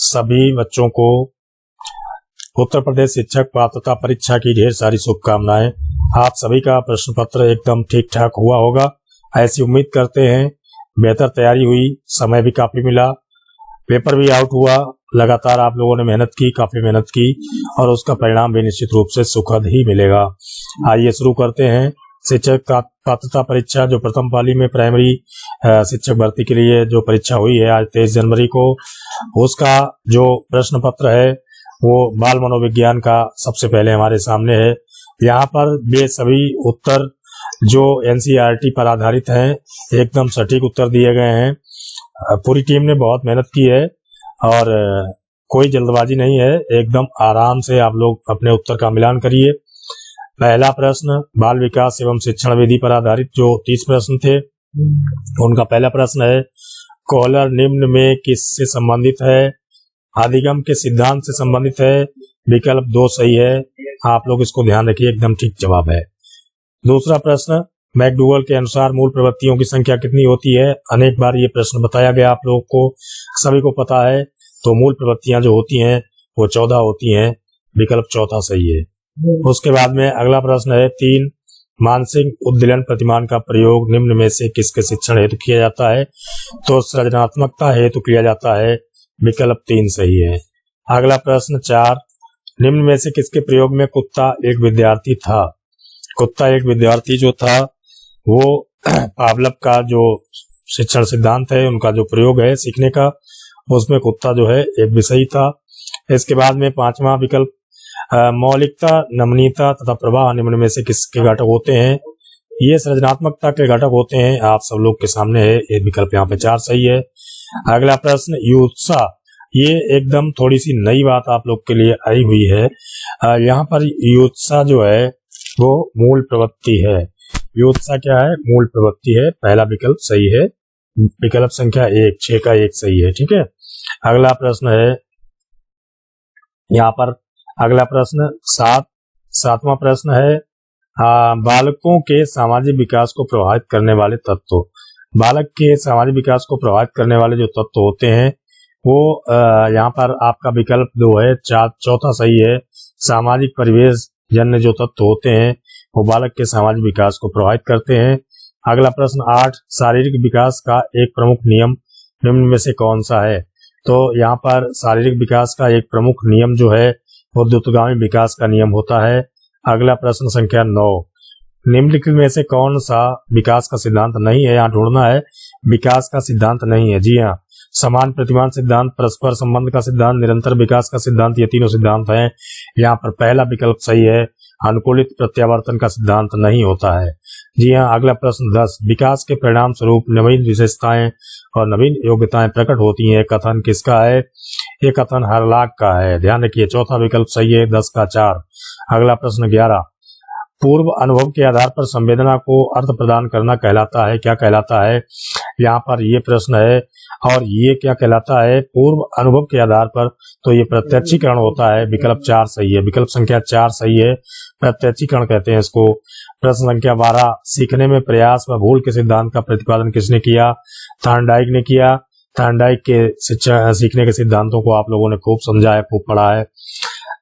सभी बच्चों को उत्तर प्रदेश शिक्षक पात्रता परीक्षा की ढेर सारी शुभकामनाएं। आप सभी का प्रश्न पत्र एकदम ठीक ठाक हुआ होगा, ऐसी उम्मीद करते हैं। बेहतर तैयारी हुई, समय भी काफी मिला, पेपर भी आउट हुआ। लगातार आप लोगों ने मेहनत की, काफी मेहनत की, और उसका परिणाम भी निश्चित रूप से सुखद ही मिलेगा। आइए शुरू करते हैं। शिक्षक पात्रता परीक्षा जो प्रथम पाली में प्राइमरी शिक्षक भर्ती के लिए जो परीक्षा हुई है आज 23 जनवरी को, उसका जो प्रश्न पत्र है वो बाल मनोविज्ञान का सबसे पहले हमारे सामने है। यहाँ पर वे सभी उत्तर जो एनसीईआरटी पर आधारित हैं, एकदम सटीक उत्तर दिए गए हैं। पूरी टीम ने बहुत मेहनत की है और कोई जल्दबाजी नहीं है। एकदम आराम से आप लोग अपने उत्तर का मिलान करिए। पहला प्रश्न बाल विकास एवं शिक्षण विधि पर आधारित जो 30 प्रश्न थे, उनका पहला प्रश्न है, कोहलर निम्न में किससे संबंधित है? अधिगम के सिद्धांत से संबंधित है। विकल्प 2 सही है। आप लोग इसको ध्यान रखिए, एकदम ठीक जवाब है। दूसरा प्रश्न, मैकडूगल के अनुसार मूल प्रवृत्तियों की संख्या कितनी होती है? अनेक बार ये प्रश्न बताया गया, आप लोगों को सभी को पता है। तो मूल प्रवृत्तियां जो होती हैं वो 14 होती हैं। विकल्प चौथा सही है। उसके बाद में अगला प्रश्न है 3, मानसिक उद्दीलन प्रतिमान का प्रयोग निम्न में से किसके शिक्षण हेतु किया जाता है? तो सृजनात्मकता हेतु किया जाता है। विकल्प 3 सही है। अगला प्रश्न 4, निम्न में से किसके प्रयोग में कुत्ता एक विद्यार्थी था? कुत्ता एक विद्यार्थी जो था वो पावलव का जो शिक्षण सिद्धांत है, उनका जो प्रयोग है सीखने का, उसमें कुत्ता जो है एक विषय था। इसके बाद में 5वां विकल्प, मौलिकता, नमनीयता तथा प्रवाह निम्न में से किसके घटक होते हैं? ये सृजनात्मकता के घटक होते हैं। आप सब लोग के सामने है, ये विकल्प यहाँ पे 4 सही है। अगला प्रश्न, युत्सा, ये एकदम थोड़ी सी नई बात आप लोग के लिए आई हुई है। यहाँ पर युत्सा जो है वो मूल प्रवृत्ति है। युत्सा क्या है? मूल प्रवृत्ति है। पहला विकल्प सही है। विकल्प संख्या 1, 6 का 1 सही है। ठीक है। अगला प्रश्न है यहाँ पर, अगला प्रश्न 7वां प्रश्न है, बालकों के सामाजिक विकास को प्रभावित करने वाले तत्व। बालक के सामाजिक विकास को प्रभावित करने वाले जो तत्व होते हैं वो यहाँ पर आपका विकल्प 2 है। चौथा सही है। सामाजिक परिवेश जन्य जो तत्व होते हैं वो बालक के सामाजिक विकास को प्रभावित करते हैं। अगला प्रश्न 8, शारीरिक विकास का एक प्रमुख नियम निम्न में से कौन सा है? तो यहाँ पर शारीरिक विकास का एक प्रमुख नियम जो है वो द्रुतगामी विकास का नियम होता है। अगला प्रश्न संख्या 9, निम्नलिखित में से कौन सा विकास का सिद्धांत नहीं है? यहाँ ढूंढना है, विकास का सिद्धांत नहीं है। जी हाँ, समान प्रतिमान सिद्धांत, परस्पर संबंध का सिद्धांत, निरंतर विकास का सिद्धांत, ये तीनों सिद्धांत हैं। यहाँ पर पहला विकल्प सही है। अनुकूलित प्रत्यावर्तन का सिद्धांत नहीं होता है। जी हाँ। अगला प्रश्न 10, विकास के परिणाम स्वरूप नवीन विशेषताएं और नवीन योग्यताएं प्रकट होती हैं। कथन किसका है? ये कथन हरलाक का है। ध्यान रखिए, चौथा विकल्प सही है। 10 का 4। अगला प्रश्न 11, पूर्व अनुभव के आधार पर संवेदना को अर्थ प्रदान करना कहलाता है। क्या कहलाता है? यहाँ पर ये प्रश्न है। और ये क्या कहलाता है? पूर्व अनुभव के आधार पर, तो ये प्रत्यक्षीकरण होता है। विकल्प 4 सही है। विकल्प संख्या 4 सही है। प्रत्यक्षीकरण कहते हैं इसको। प्रश्न संख्या 12, सीखने में प्रयास व भूल के सिद्धांत का प्रतिपादन किसने किया? थॉर्नडाइक ने किया। थॉर्नडाइक के शिक्षा सीखने के सिद्धांतों को आप लोगों ने खूब समझा है, खूब पढ़ा है।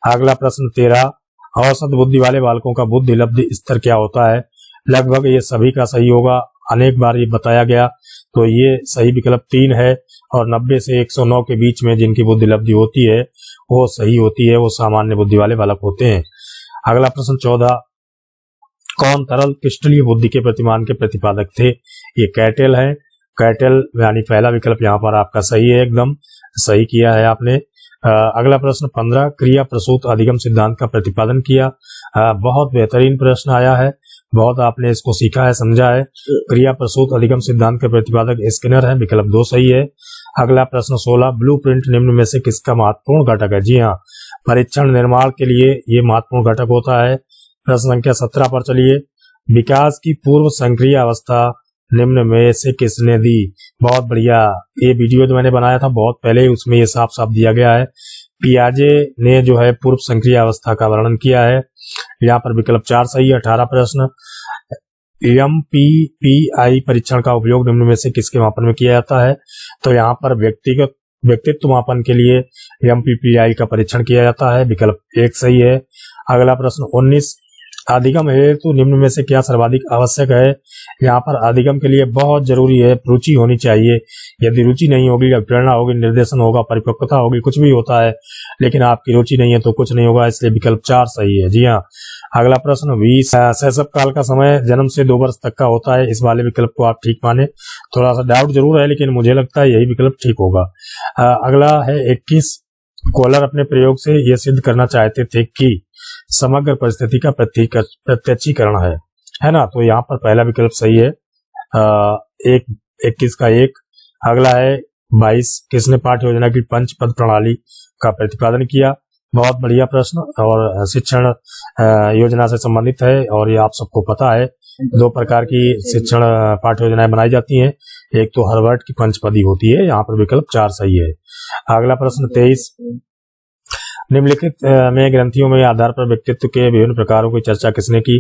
अगला प्रश्न 13, औसत बुद्धि वाले बालकों का बुद्धि लब्धि स्तर क्या होता है? लगभग ये सभी का सही होगा, अनेक बार ये बताया गया। तो ये सही विकल्प 3 है। और 90 से 109 के बीच में जिनकी बुद्धि लब्धि होती है वो सही होती है, वो सामान्य बुद्धि वाले बालक होते हैं। अगला प्रश्न 14, कौन तरल क्रिस्टलीय बुद्धि के प्रतिमान के प्रतिपादक थे? ये कैटेल है। कैटेल यानी पहला विकल्प यहाँ पर आपका सही है, एकदम सही किया है आपने। अगला प्रश्न 15, क्रिया प्रसूत अधिगम सिद्धांत का प्रतिपादन किया। बहुत बेहतरीन प्रश्न आया है, बहुत आपने इसको सीखा है, समझा है। क्रिया प्रसूत अधिगम सिद्धांत के प्रतिपादक स्किनर है। विकल्प 2 सही है। अगला प्रश्न 16, ब्लूप्रिंट निम्न में से किसका महत्वपूर्ण घटक है? जी हाँ, परीक्षण निर्माण के लिए ये महत्वपूर्ण घटक होता है। प्रश्न संख्या 17 पर चलिए, विकास की पूर्व संक्रिय अवस्था निम्न में से किसने दी? बहुत बढ़िया, ये वीडियो जो मैंने बनाया था बहुत पहले, उसमें ये साफ साफ दिया गया है। पियाजे ने जो है पूर्व संक्रिय अवस्था का वर्णन किया है। यहाँ पर विकल्प 4 सही है। 18 प्रश्न, MPPI परीक्षण का उपयोग निम्न में से किसके मापन में किया जाता है? तो यहाँ पर व्यक्तिगत व्यक्तित्व मापन के लिए MPPI का परीक्षण किया जाता है, विकल्प 1 सही है। अगला प्रश्न 19, अधिगम हेतु निम्न में से क्या सर्वाधिक आवश्यक है। यहाँ पर अधिगम के लिए बहुत जरूरी है रुचि होनी चाहिए। यदि रुचि नहीं होगी, या प्रेरणा होगी, निर्देशन होगा, परिपक्वता होगी, कुछ भी होता है, लेकिन आपकी रुचि नहीं है तो कुछ नहीं होगा, इसलिए विकल्प 4 सही है। जी हाँ। अगला प्रश्न 20, शैशव काल का समय जन्म से 2 वर्ष तक का होता है, इस वाले विकल्प को आप ठीक माने। थोड़ा सा डाउट जरूर है, लेकिन मुझे लगता है यही विकल्प ठीक होगा। अगला है 21, कोहलर अपने प्रयोग से यह सिद्ध करना चाहते थे कि समग्र परिस्थिति का प्रत्यक्षीकरण है ना। तो यहाँ पर पहला विकल्प सही है, 21 का 1। अगला है 22, किसने पाठ्य योजना की पंचपद प्रणाली का प्रतिपादन किया। बहुत बढ़िया प्रश्न, और शिक्षण योजना से संबंधित है, और ये आप सबको पता है 2 प्रकार की शिक्षण पाठ्य योजनाएं बनाई जाती हैं। एक तो हार्वर्ड की पंचपदी होती है, यहाँ पर विकल्प 4 सही है। अगला प्रश्न 23, निम्नलिखित में ग्रंथियों में आधार पर व्यक्तित्व के विभिन्न प्रकारों की चर्चा किसने की।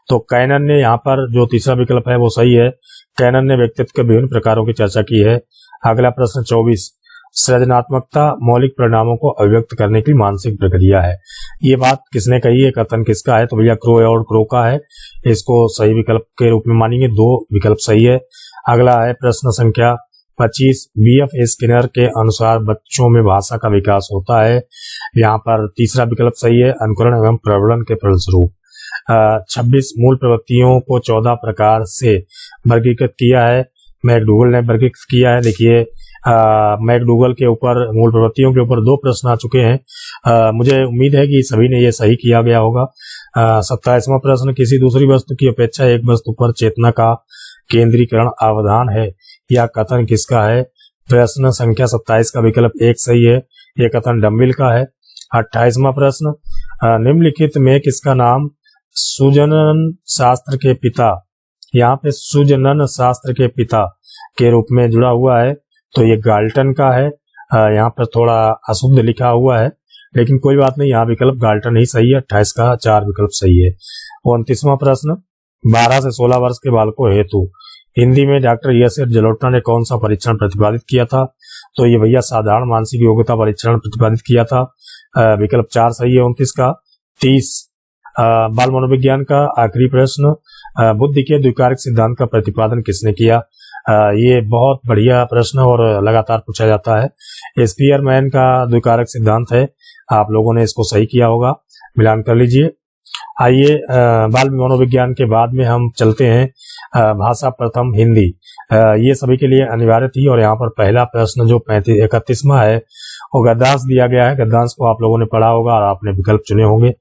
तो कैनन ने, यहाँ पर जो तीसरा विकल्प है वो सही है, कैनन ने व्यक्तित्व के विभिन्न प्रकारों की चर्चा की है। अगला प्रश्न 24, सृजनात्मकता मौलिक परिणामों को अभिव्यक्त करने की मानसिक प्रक्रिया है। ये बात किसने कही है, कथन किसका है। तो भैया क्रो और क्रो का है, इसको सही विकल्प के रूप में मानेंगे, 2 विकल्प सही है। अगला है प्रश्न संख्या 25, BF स्किनर के अनुसार बच्चों में भाषा का विकास होता है। यहाँ पर तीसरा विकल्प सही है, अनुकरण एवं प्रबलन के फलस्वरूप। 26, मूल प्रवृत्तियों को 14 प्रकार से वर्गीकृत किया है, मैकडूगल ने वर्गीकृत किया है। देखिए मैकडूगल के ऊपर, मूल प्रवृत्तियों के ऊपर 2 प्रश्न आ चुके हैं। मुझे उम्मीद है कि सभी ने ये सही किया गया होगा। 27वां प्रश्न, किसी दूसरी वस्तु की अपेक्षा एक वस्तु पर चेतना का केंद्रीकरण अवधान है, यह कथन किसका है। प्रश्न संख्या 27 का विकल्प 1 सही है, यह कथन डम्बिल का है। 28वां प्रश्न, निम्नलिखित में किसका नाम सुजनन शास्त्र के पिता, यहाँ पे सुजनन शास्त्र के पिता के रूप में जुड़ा हुआ है, तो ये गाल्टन का है। यहाँ पर थोड़ा अशुद्ध लिखा हुआ है, लेकिन कोई बात नहीं, यहाँ विकल्प गाल्टन ही सही है। 28 का 4 विकल्प सही है। 29वां प्रश्न, 12 से 16 वर्ष के बालकों हेतु हिंदी में डॉक्टर ES जलोटा ने कौन सा परीक्षण प्रतिपादित किया था। तो ये भैया साधारण मानसिक योग्यता परीक्षण प्रतिपादित किया था, विकल्प 4 सही है। 29 का 30, बाल मनोविज्ञान का आखिरी प्रश्न, बुद्धि के द्विकारक सिद्धांत का प्रतिपादन किसने किया। ये बहुत बढ़िया प्रश्न और लगातार पूछा जाता है। स्पीयरमैन का द्विकारक सिद्धांत है, आप लोगों ने इसको सही किया होगा, मिलान कर लीजिए। आइए बाल मनोविज्ञान के बाद में हम चलते हैं भाषा प्रथम हिंदी। ये सभी के लिए अनिवार्य थी, और यहाँ पर पहला प्रश्न जो 31वां है वो गद्यांश दिया गया है। गद्यांश को आप लोगों ने पढ़ा होगा और आपने विकल्प चुने होंगे।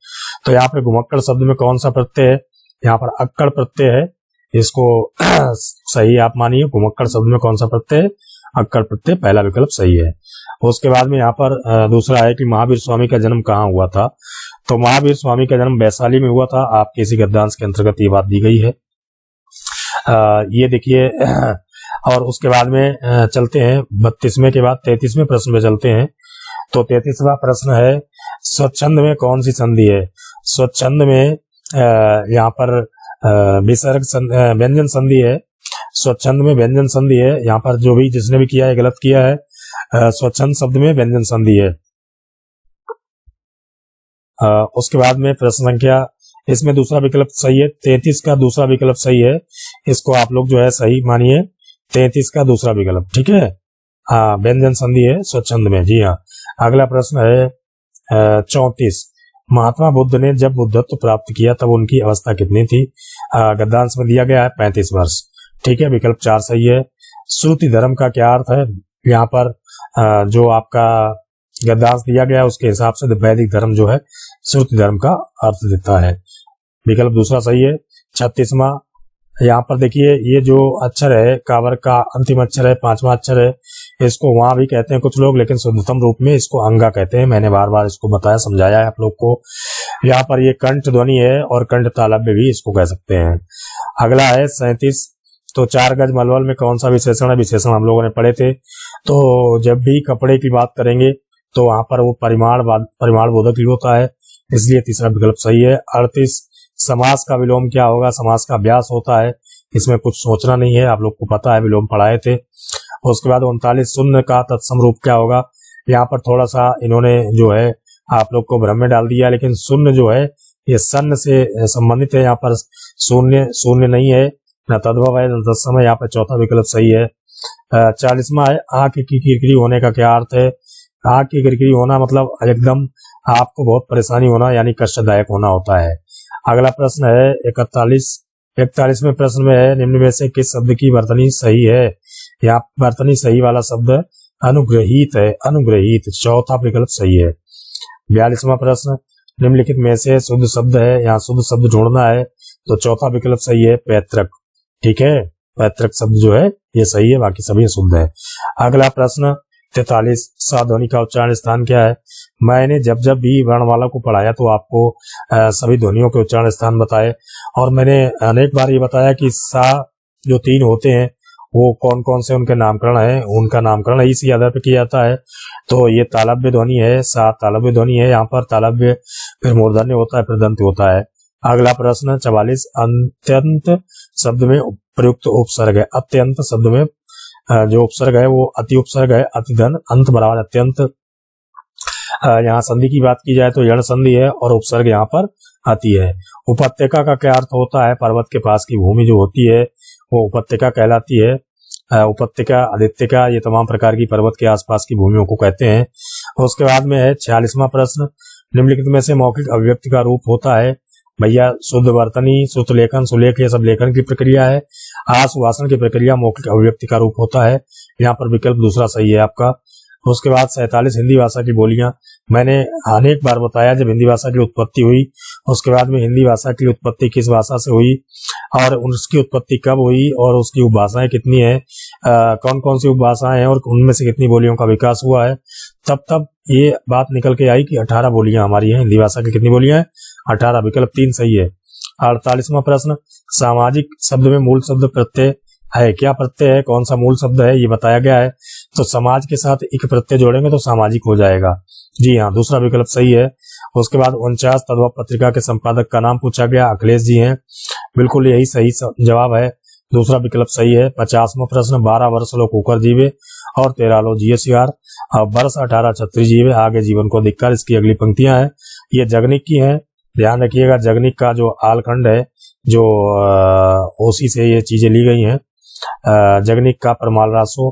तो यहाँ पे घुमक्कड़ शब्द में कौन सा प्रत्यय है, यहाँ पर अक्कड़ प्रत्यय है, इसको सही आप मानिए। घुमक्कड़ शब्द में कौन सा प्रत्यय है, अक्कड़ प्रत्यय, पहला विकल्प सही है। उसके बाद में यहाँ पर दूसरा है कि महावीर स्वामी का जन्म कहाँ हुआ था। तो महावीर स्वामी का जन्म वैशाली में हुआ था, आपके इसी गद्यांश के अंतर्गत ये बात दी गई है। ये देखिए, और उसके बाद में चलते हैं 32वें के बाद 33वें प्रश्न पे चलते हैं। तो 33वां प्रश्न है, स्वच्छंद में कौन सी संधि है। स्वच्छंद में यहाँ पर विसर्ग व्यंजन संधि है, स्वच्छंद में व्यंजन संधि है। यहाँ पर जो भी जिसने भी किया है गलत किया है, स्वच्छंद शब्द में व्यंजन संधि है। उसके बाद में प्रश्न संख्या, इसमें दूसरा विकल्प सही है, 33 का दूसरा विकल्प सही है, इसको आप लोग जो है सही मानिए, 33 का दूसरा विकल्प, ठीक है। व्यंजन संधि है स्वच्छंद में, जी हाँ। अगला प्रश्न है 34, महात्मा बुद्ध ने जब बुद्धत्व प्राप्त किया तब उनकी अवस्था कितनी थी। गद्यांश में दिया गया है 35 वर्ष, ठीक है, विकल्प 4 सही है। श्रुति धर्म का क्या अर्थ है, यहाँ पर जो आपका गद्यांश दिया गया है उसके हिसाब से वैदिक धर्म जो है श्रुति धर्म का अर्थ देता है, विकल्प दूसरा सही है। 36वां, यहाँ पर देखिए ये जो अक्षर है काबर का अंतिम अक्षर है, 5वां अक्षर है, इसको वहां भी कहते हैं कुछ लोग, लेकिन शुद्धतम रूप में इसको अंगा कहते हैं। मैंने बार बार इसको बताया, समझाया है आप लोग को। यहाँ पर ये कंठ ध्वनि है और कंठ तालव्य भी इसको कह सकते हैं। अगला है 37, तो 4 गज मलमल में कौन सा विशेषण है। विशेषण हम लोगों ने पढ़े थे। तो जब भी कपड़े की बात करेंगे तो वहां पर वो परिमाण बोधक ही होता है, इसलिए तीसरा विकल्प सही है। 38, समास का विलोम क्या होगा। समास का अभ्यास होता है, इसमें कुछ सोचना नहीं है, आप लोग को पता है, विलोम पढ़ाए थे। उसके बाद 39 शून्य का तत्सम रूप क्या होगा। यहाँ पर थोड़ा सा इन्होंने जो है आप लोग को भ्रम में डाल दिया, लेकिन शून्य जो है ये सन्न से संबंधित है। यहाँ पर शून्य शून्य नहीं है, न तद्भव है न तत्सम है। यहाँ पर चौथा विकल्प सही है। 40वां है आंख की किरकिरी होने का क्या अर्थ है। आंख की किरकिरी होना मतलब एकदम आपको बहुत परेशानी होना, यानी कष्टदायक होना होता है। अगला प्रश्न है 41वें प्रश्न में है निम्न में से किस शब्द की वर्तनी सही है। यहाँ वर्तनी सही वाला शब्द अनुग्रहित है, अनुग्रहित, चौथा विकल्प सही है। 42वां प्रश्न निम्नलिखित में से शुद्ध शब्द है, यहाँ शुद्ध शब्द ढूंढना है, तो चौथा विकल्प सही है पैतृक। ठीक है, पैतृक शब्द जो है ये सही है, बाकी सभी शुद्ध है। अगला प्रश्न 43 साध्वनि का उच्चारण स्थान क्या है। मैंने जब जब भी वर्णमाला को पढ़ाया तो आपको सभी ध्वनियों के उच्चारण स्थान बताए, और मैंने अनेक बार ये बताया कि सा जो 3 होते हैं वो कौन कौन से उनके नामकरण है, उनका नामकरण इसी आधार पर किया जाता है। तो ये तालव्य ध्वनि है, सा तालव्य ध्वनि है। यहाँ पर तालव्य फिर मूर्धन्य होता है, फिर दंत होता है। अगला प्रश्न 44 अत्यंत शब्द में प्रयुक्त उपसर्ग है। अत्यंत शब्द में जो उपसर्ग है वो अति उपसर्ग है, अति धन अंत बराबर अत्यंत। यहाँ संधि की बात की जाए तो यण संधि है और उपसर्ग यहाँ पर अति है। उपत्यका का क्या अर्थ होता है। पर्वत के पास की भूमि जो होती है वो उपत्यका कहलाती है। उपत्यका, आदित्यका, ये तमाम प्रकार की पर्वत के आसपास की भूमियों को कहते हैं। उसके बाद में है 46वां प्रश्न निम्नलिखित में से मौखिक अभिव्यक्ति का रूप होता है। भैया शुद्ध वर्तनी, शुद्ध लेखन, सुलेख, ये सब लेखन की प्रक्रिया है। आसुभाषण की प्रक्रिया मौखिक अभिव्यक्ति का रूप होता है। यहाँ पर विकल्प दूसरा सही है आपका। उसके बाद 47 हिंदी भाषा की बोलियां। मैंने अनेक बार बताया जब हिंदी भाषा की उत्पत्ति हुई, उसके बाद में हिंदी भाषा की उत्पत्ति किस भाषा से हुई और उसकी उत्पत्ति कब हुई और उसकी उपभाषाएं कितनी है, कौन कौन सी उपभाषाएं हैं और उनमें से कितनी बोलियों का विकास हुआ है। तब ये बात निकल के आई कि 18 बोलियां हमारी हैं। हिंदी भाषा की कितनी बोलियां हैं? 18। विकल्प 3 सही है। 48वां प्रश्न सामाजिक शब्द में मूल शब्द प्रत्यय है। क्या प्रत्यय है, कौन सा मूल शब्द है, ये बताया गया है। तो समाज के साथ एक प्रत्यय जोड़ेंगे तो सामाजिक हो जाएगा। जी हाँ, दूसरा विकल्प सही है। उसके बाद 49 तद्भव पत्रिका के संपादक का नाम पूछा गया, अखिलेश जी हैं। बिल्कुल यही सही जवाब है, दूसरा विकल्प सही है। 50वां प्रश्न 12 वर्ष लोग कुकर जीवे और 13 लो जिये शिकार, अब वर्ष 18 छत्री जीवे आगे जीवन को धिक्कार। इसकी अगली पंक्तियां हैं, ये जगनिक की हैं, ध्यान रखिएगा। जगनिक का जो आलखंड है, जो ओसी से ये चीजें ली गई हैं। जगनिक का परमाल रासो,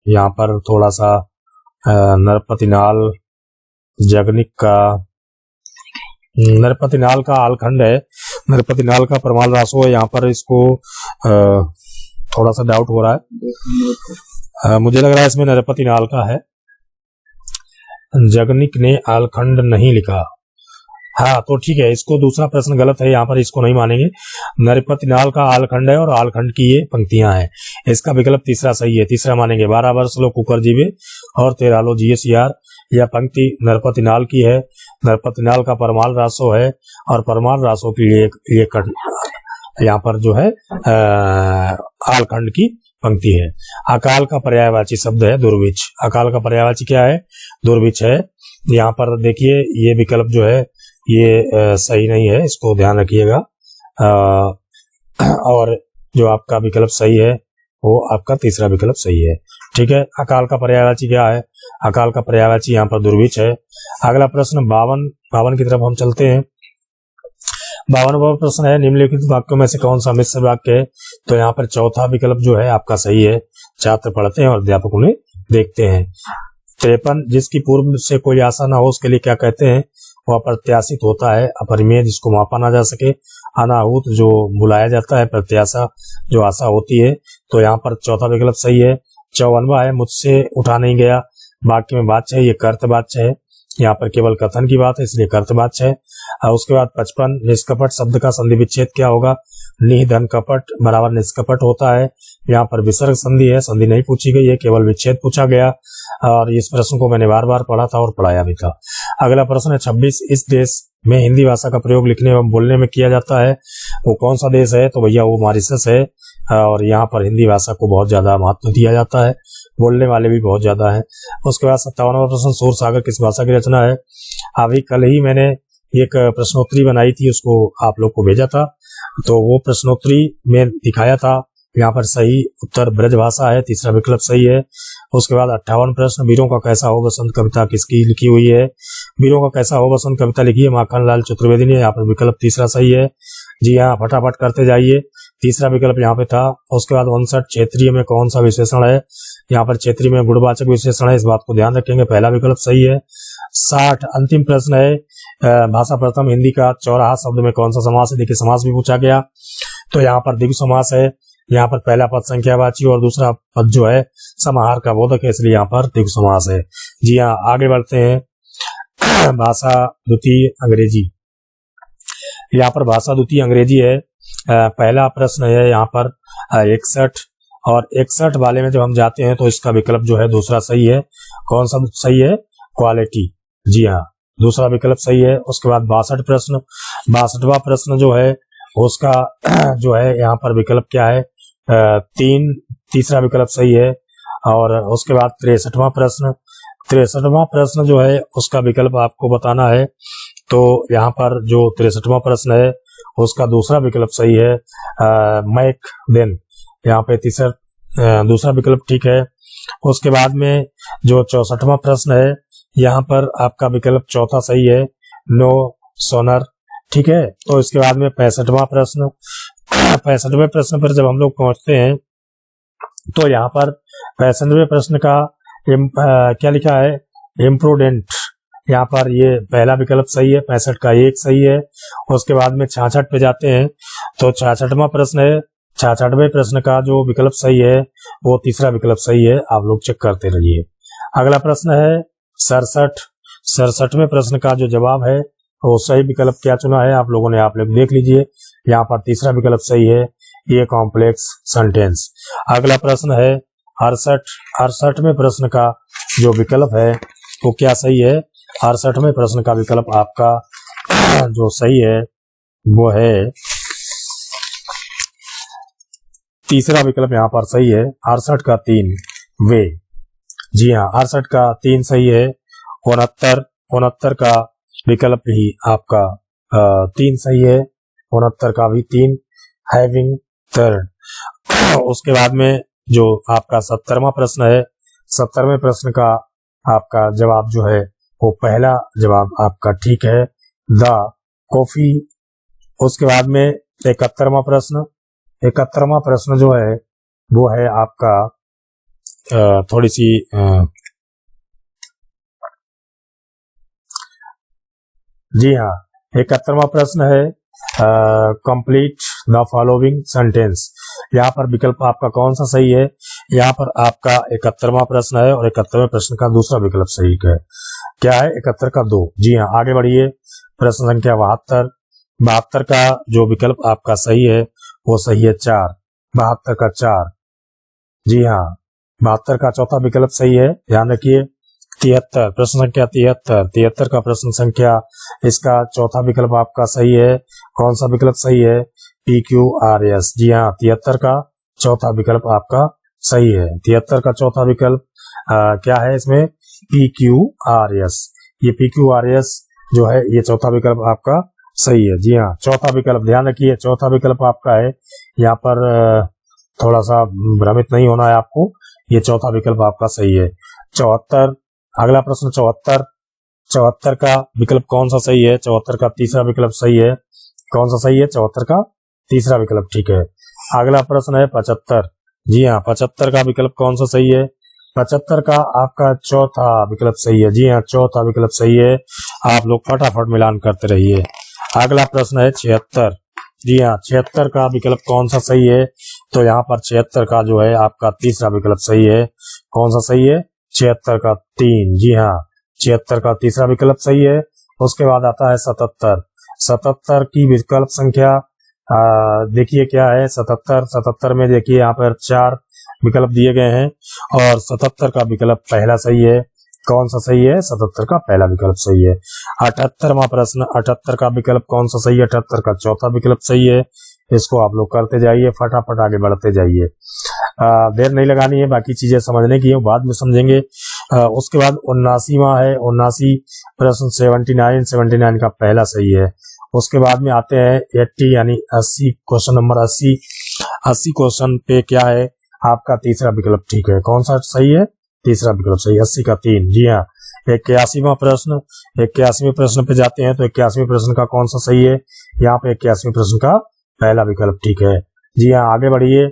यहाँ पर थोड़ा सा नरपतिनाल, जगनिक का नरपतिनाल का आलखंड है, नरपतिनाल का परमाल रासो है। यहाँ पर इसको थोड़ा सा डाउट हो रहा है, मुझे लग रहा है इसमें नरपतिनाल का है, जगनिक ने आलखंड नहीं लिखा। हाँ तो ठीक है, इसको दूसरा प्रश्न गलत है, यहाँ पर इसको नहीं मानेंगे। नरपतिनाल का आलखंड है और आलखंड की ये पंक्तियां हैं। इसका विकल्प तीसरा सही है, तीसरा मानेंगे। 12 वर्ष लो कुकर जीवे और 13 लो जिये सियार, यह पंक्ति नरपतिनाल की है। नरपतिनाल का परमाल रासो है और परमाल रासो की ये यहाँ पर जो है आलखंड की पंक्ति है। अकाल का पर्यायवाची शब्द है दुर्भिक्ष। अकाल का पर्यायवाची क्या है? दुर्भिक्ष है। यहाँ पर देखिए ये विकल्प जो है ये सही नहीं है, इसको ध्यान रखिएगा। और जो आपका विकल्प सही है वो आपका तीसरा विकल्प सही है। ठीक है, अकाल का पर्यायवाची क्या है? अकाल का पर्यायवाची यहाँ पर दुर्भिक्ष है। अगला प्रश्न 52 की तरफ हम चलते हैं। 52वां प्रश्न है निम्नलिखित वाक्यों में से कौन सा मिश्र वाक्य है। तो यहाँ पर चौथा विकल्प जो है आपका सही है। छात्र पढ़ते हैं और अध्यापक उन्हें देखते हैं। 53 जिसकी पूर्व से कोई आशा ना हो उसके लिए क्या कहते हैं? वह अप्रत्याशित होता है, अपरिमेय जिसको मापा ना जा सके, अनाहूत जो बुलाया जाता है, प्रत्याशा जो आशा होती है। तो यहाँ पर चौथा विकल्प सही है। 54वां है मुझसे उठा नहीं गया, वाक्य में वाच्य है, ये कर्तवाच्य है। यहाँ पर केवल कथन की बात है इसलिए कर्तवाच्य है। उसके बाद 55 निष्कपट शब्द का संधि विच्छेद क्या होगा? निधन कपट बराबर निष्कपट होता है। यहाँ पर विसर्ग संधि है, संधि नहीं पूछी गई है, केवल विच्छेद पूछा गया। और इस प्रश्न को मैंने बार बार पढ़ा था और पढ़ाया भी था। अगला प्रश्न है 26 इस देश में हिंदी भाषा का प्रयोग लिखने एवं बोलने में किया जाता है, वो कौन सा देश है? तो भैया वो मॉरिशस है। और यहाँ पर हिंदी भाषा को बहुत ज्यादा महत्व दिया जाता है, बोलने वाले भी बहुत ज्यादा है। उसके बाद 57वां प्रश्न सूर सागर किस भाषा की रचना है? अभी कल ही मैंने एक प्रश्नोत्तरी बनाई थी, उसको आप लोग को भेजा था। तो वो प्रश्नोत्तरी में दिखाया था यहाँ पर सही उत्तर ब्रजभाषा है, तीसरा विकल्प सही है। उसके बाद 58 प्रश्न, वीरों का कैसा हो बसंत कविता किसकी लिखी हुई है? वीरों का कैसा हो बसंत कविता लिखी है माखनलाल चतुर्वेदी ने। यहाँ पर विकल्प तीसरा सही है। जी हाँ, फटाफट करते जाइए, तीसरा विकल्प यहाँ पे था। उसके बाद 59 क्षेत्रीय में कौन सा विशेषण है? यहाँ पर क्षेत्रीय में गुणवाचक विशेषण है, इस बात को ध्यान रखेंगे, पहला विकल्प सही है। 60 अंतिम प्रश्न है, भाषा प्रथम हिंदी का चौराहा शब्द में कौन सा समास है? देखिए समास भी पूछा गया, तो यहाँ पर द्विगु समास है। यहाँ पर पहला पद संख्यावाची और दूसरा पद जो है समाहार का बोधक है, इसलिए यहाँ पर द्विगु समास है। जी हाँ, आगे बढ़ते हैं। भाषा द्वितीय अंग्रेजी, यहाँ पर भाषा द्वितीय अंग्रेजी है। पहला प्रश्न है यहाँ पर 61 और 61 वाले में जब हम जाते हैं तो इसका विकल्प जो है दूसरा सही है। कौन सा सही है? क्वालिटी। जी हाँ, दूसरा विकल्प सही है। उसके बाद 62 प्रश्न, 62वां प्रश्न जो है उसका जो है यहाँ पर विकल्प क्या है? तीसरा विकल्प सही है। और उसके बाद 63वां प्रश्न, 63वां प्रश्न जो है उसका विकल्प आपको बताना है। तो यहाँ पर जो 63वां प्रश्न है उसका दूसरा विकल्प सही है, मैक देन। यहाँ पे दूसरा विकल्प ठीक है। उसके बाद में जो 64वां प्रश्न है यहाँ पर आपका विकल्प चौथा सही है, नो सोनर। ठीक है, तो इसके बाद में 65वां प्रश्न, 65वें प्रश्न पर जब हम लोग पहुंचते हैं तो यहाँ पर 65वें प्रश्न का क्या लिखा है? इम्प्रूडेंट। यहाँ पर ये पहला विकल्प सही है, 65 का एक सही है। उसके बाद में 66 पे जाते हैं तो 66वां प्रश्न है, 66वें प्रश्न का जो विकल्प सही है वो तीसरा विकल्प सही है, आप लोग चेक करते रहिए। अगला प्रश्न है 67, 67वें प्रश्न का जो जवाब है वो सही विकल्प क्या चुना है आप लोगों देख लीजिए। यहाँ पर तीसरा विकल्प सही है, ये कॉम्प्लेक्स सेंटेंस। अगला प्रश्न है 68, 68वें प्रश्न का जो विकल्प है वो क्या सही है? 68वें प्रश्न का विकल्प आपका जो सही है वो है तीसरा विकल्प, यहाँ पर सही है 68 का 3 वे। जी हाँ, 68 का 3 सही है। 69 का विकल्प भी आपका 3 सही है, 69 का भी 3, हैविंग थर्ड। उसके बाद में जो आपका 70वां प्रश्न है, 70वें प्रश्न का आपका जवाब जो है वो पहला जवाब आपका ठीक है, द कॉफी। उसके बाद में 71वां प्रश्न, 71वां प्रश्न जो है वो है आपका थोड़ी सी जी हाँ, 71वां प्रश्न है कंप्लीट द फॉलोइंग सेंटेंस। यहाँ पर विकल्प आपका कौन सा सही है? यहाँ पर आपका 71वां प्रश्न है और 71वें प्रश्न का दूसरा विकल्प सही है। क्या है? 71 का 2। जी हाँ, आगे बढ़िए। प्रश्न संख्या 72, 72 का जो विकल्प आपका सही है वो सही है 4, 72 का 4। जी हाँ, 72 का चौथा विकल्प सही है, ध्यान रखिए। 73, प्रश्न संख्या 73, 73 का प्रश्न संख्या इसका चौथा विकल्प आपका सही है। कौन सा विकल्प सही है? PQRS। जी हाँ, 73 का चौथा विकल्प आपका सही है। 73 का चौथा विकल्प क्या है इसमें? PQRS। ये PQRS जो है ये चौथा विकल्प आपका सही है। जी हाँ, चौथा विकल्प ध्यान रखिए, चौथा विकल्प आपका है। यहाँ पर थोड़ा सा भ्रमित नहीं होना है आपको, ये चौथा विकल्प आपका सही है। 74, अगला प्रश्न 74, 74 का विकल्प कौन सा सही है? 74 का तीसरा विकल्प सही है। कौन सा सही है? 74 का तीसरा विकल्प ठीक है। अगला प्रश्न है 75। जी हाँ, 75 का विकल्प कौन सा सही है? 75 का आपका चौथा विकल्प सही है। जी हाँ, चौथा विकल्प सही है, आप लोग फटाफट मिलान करते रहिए। अगला प्रश्न है 76। जी हाँ, 76 का विकल्प कौन सा सही है? तो यहाँ पर 76 का जो है आपका तीसरा विकल्प सही है। कौन सा सही है? 76 का 3। जी हाँ, 76 का तीसरा विकल्प सही है। उसके बाद आता है 77। 77 की विकल्प संख्या देखिए क्या है? 77 में देखिए यहाँ पर 4 विकल्प दिए गए हैं और 77 का विकल्प पहला सही है। कौन सा सही है? 77 का पहला विकल्प सही है। 78वां प्रश्न, 78 का विकल्प कौन सा सही है? 78 का चौथा विकल्प सही है। इसको आप लोग करते जाइए, फटाफट आगे बढ़ते जाइए, देर नहीं लगानी है, बाकी चीजें समझने की है बाद में समझेंगे। उसके बाद 79वां है, 79 प्रश्न 79 का पहला सही है। उसके बाद में आते हैं 80 यानी 80, क्वेश्चन नंबर 80। 80 क्वेश्चन पे क्या है, आपका तीसरा विकल्प ठीक है। कौन सा सही है? तीसरा विकल्प सही, 80 का 3। जी हाँ। 81वां प्रश्न, 81वें प्रश्न पे जाते हैं तो 81वें प्रश्न का कौन सा सही है? यहाँ पे 81वें प्रश्न का पहला विकल्प ठीक है। जी हाँ, आगे बढ़िए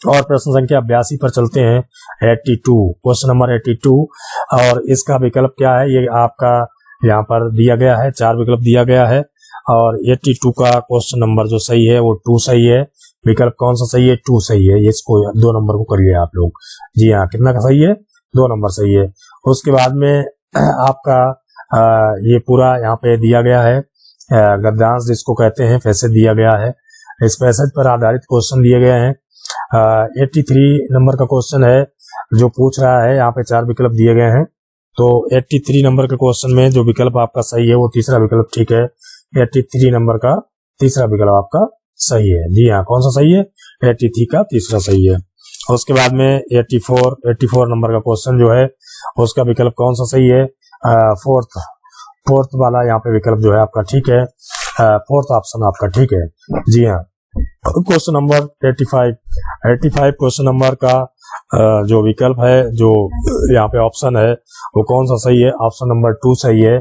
और प्रश्न संख्या 82 पर चलते हैं। 82, क्वेश्चन नंबर 82, और इसका विकल्प क्या है? ये आपका यहाँ पर दिया गया है, 4 विकल्प दिया गया है, और 82 का क्वेश्चन नंबर जो सही है वो 2 सही है। विकल्प कौन सा सही है? 2 सही है। इसको 2 नंबर को करिए आप लोग। जी हाँ, कितना का सही है? 2 नंबर सही है। उसके बाद में आपका ये पूरा यहाँ पे दिया गया है, गद्यांश जिसको कहते हैं, पैसेज दिया गया है। इस पैसेज पर आधारित क्वेश्चन दिए गए हैं। 83 नंबर का क्वेश्चन है जो पूछ रहा है, यहाँ पे 4 विकल्प दिए गए हैं। तो 83 नंबर के क्वेश्चन में जो विकल्प आपका सही है वो तीसरा विकल्प ठीक है। 83 नंबर का तीसरा विकल्प आपका सही है। जी हाँ, कौन सा सही है? 83 का तीसरा सही है। उसके बाद में 84 नंबर का क्वेश्चन जो है उसका विकल्प कौन सा सही है? फोर्थ वाला यहाँ पे विकल्प जो है आपका ठीक है। फोर्थ ऑप्शन आपका ठीक है। जी हाँ। क्वेश्चन नंबर 85 क्वेश्चन नंबर का जो विकल्प है, जो यहाँ पे ऑप्शन है वो कौन सा सही है? ऑप्शन नंबर 2 सही है।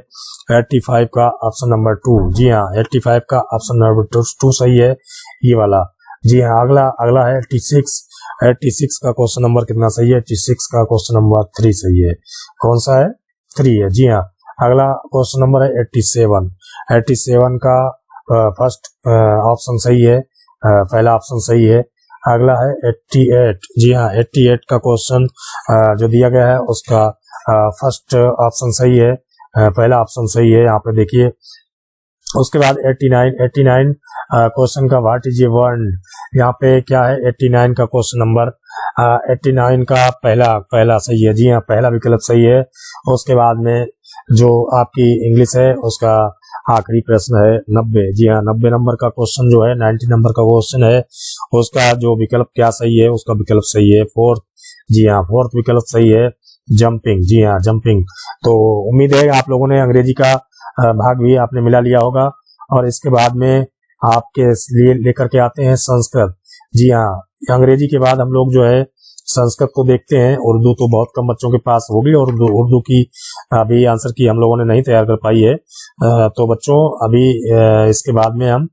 85 का ऑप्शन नंबर 2। जी हाँ, 85 का ऑप्शन नंबर 2 सही है, ये वाला। जी हाँ, अगला है 86 का क्वेश्चन नंबर कितना सही है? 86 का क्वेश्चन नंबर 3 सही है। कौन सा है? 3 है। जी हाँ। अगला क्वेश्चन नंबर है 87 का फर्स्ट ऑप्शन सही है, पहला ऑप्शन सही है। अगला है 88। जी हाँ, 88 का क्वेश्चन जो दिया गया है उसका फर्स्ट ऑप्शन सही है, पहला ऑप्शन सही है, यहाँ पे देखिए। उसके बाद 89 क्वेश्चन का व्हाट इज ए वर्ड, यहाँ पे क्या है? 89 का क्वेश्चन नंबर 89 का पहला सही है। जी हाँ, पहला विकल्प सही है। उसके बाद में जो आपकी इंग्लिश है उसका आखिरी प्रश्न है 90। जी हाँ, 90 नंबर का क्वेश्चन जो है, 90 नंबर का क्वेश्चन है, उसका जो विकल्प क्या सही है? उसका विकल्प सही है फोर्थ। जी हाँ, फोर्थ विकल्प सही है, जंपिंग। जी हाँ, जंपिंग। तो उम्मीद है आप लोगों ने अंग्रेजी का भाग भी आपने मिला लिया होगा। और इसके बाद में आपके लिए लेकर के आते हैं संस्कृत। जी हाँ, अंग्रेजी के बाद हम लोग जो है संस्कृत को देखते हैं। उर्दू तो बहुत कम बच्चों के पास होगी, और उर्दू की अभी आंसर की हम लोगों ने नहीं तैयार कर पाई है। तो बच्चों अभी इसके बाद में हम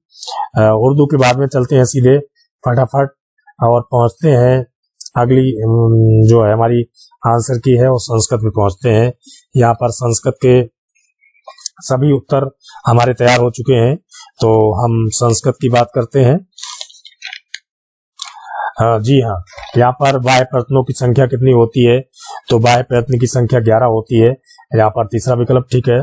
उर्दू के बाद में चलते हैं सीधे फटाफट और पहुंचते हैं अगली जो है हमारी आंसर की है वो संस्कृत में पहुंचते हैं। यहाँ पर संस्कृत के सभी उत्तर हमारे तैयार हो चुके हैं, तो हम संस्कृत की बात करते हैं। जी हाँ, यहाँ पर बाह्य प्रयत्नों की संख्या कितनी होती है? तो बाह्य प्रयत्न की संख्या 11 होती है। यहाँ पर तीसरा विकल्प ठीक है।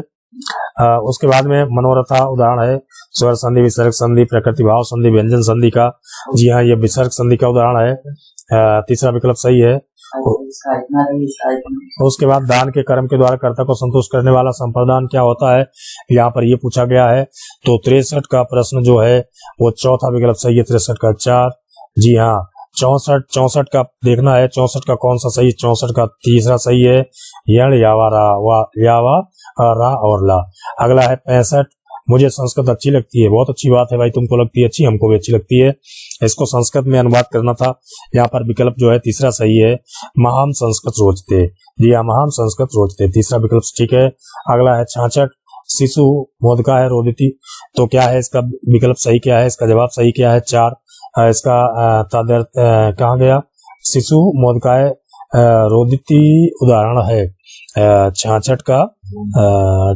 उसके बाद में मनोरथा उदाहरण है स्वर संधि, विसर्ग संधि, प्रकृति भाव संधि, व्यंजन संधि का। जी हाँ, ये विसर्ग संधि का उदाहरण है, तीसरा विकल्प सही है। उसके बाद दान के कर्म के द्वारा कर्ता को संतुष्ट करने वाला संप्रदान क्या होता है? यहाँ पर ये पूछा गया है। तो 63 का प्रश्न जो है वो चौथा विकल्प सही है, 63 का 4। जी हाँ, 64 का देखना है, 64 का कौन सा सही? 64 का तीसरा सही है, यण यावा रा और ला। अगला है 65। मुझे संस्कृत अच्छी लगती है, बहुत अच्छी बात है भाई, तुमको लगती है अच्छी, हमको भी अच्छी लगती है। इसको संस्कृत में अनुवाद करना था। यहाँ पर विकल्प जो है तीसरा सही है, महान संस्कृत रोचते। जी हाँ, महान संस्कृत रोचते, तीसरा विकल्प ठीक है। अगला है 66। शिशु मोदका है रोदिति। तो क्या है इसका विकल्प सही? क्या है इसका जवाब सही? क्या है? 4। इसका तादर कहाँ गया? शिशु मोदकाय रोदिति उदाहरण है 66 का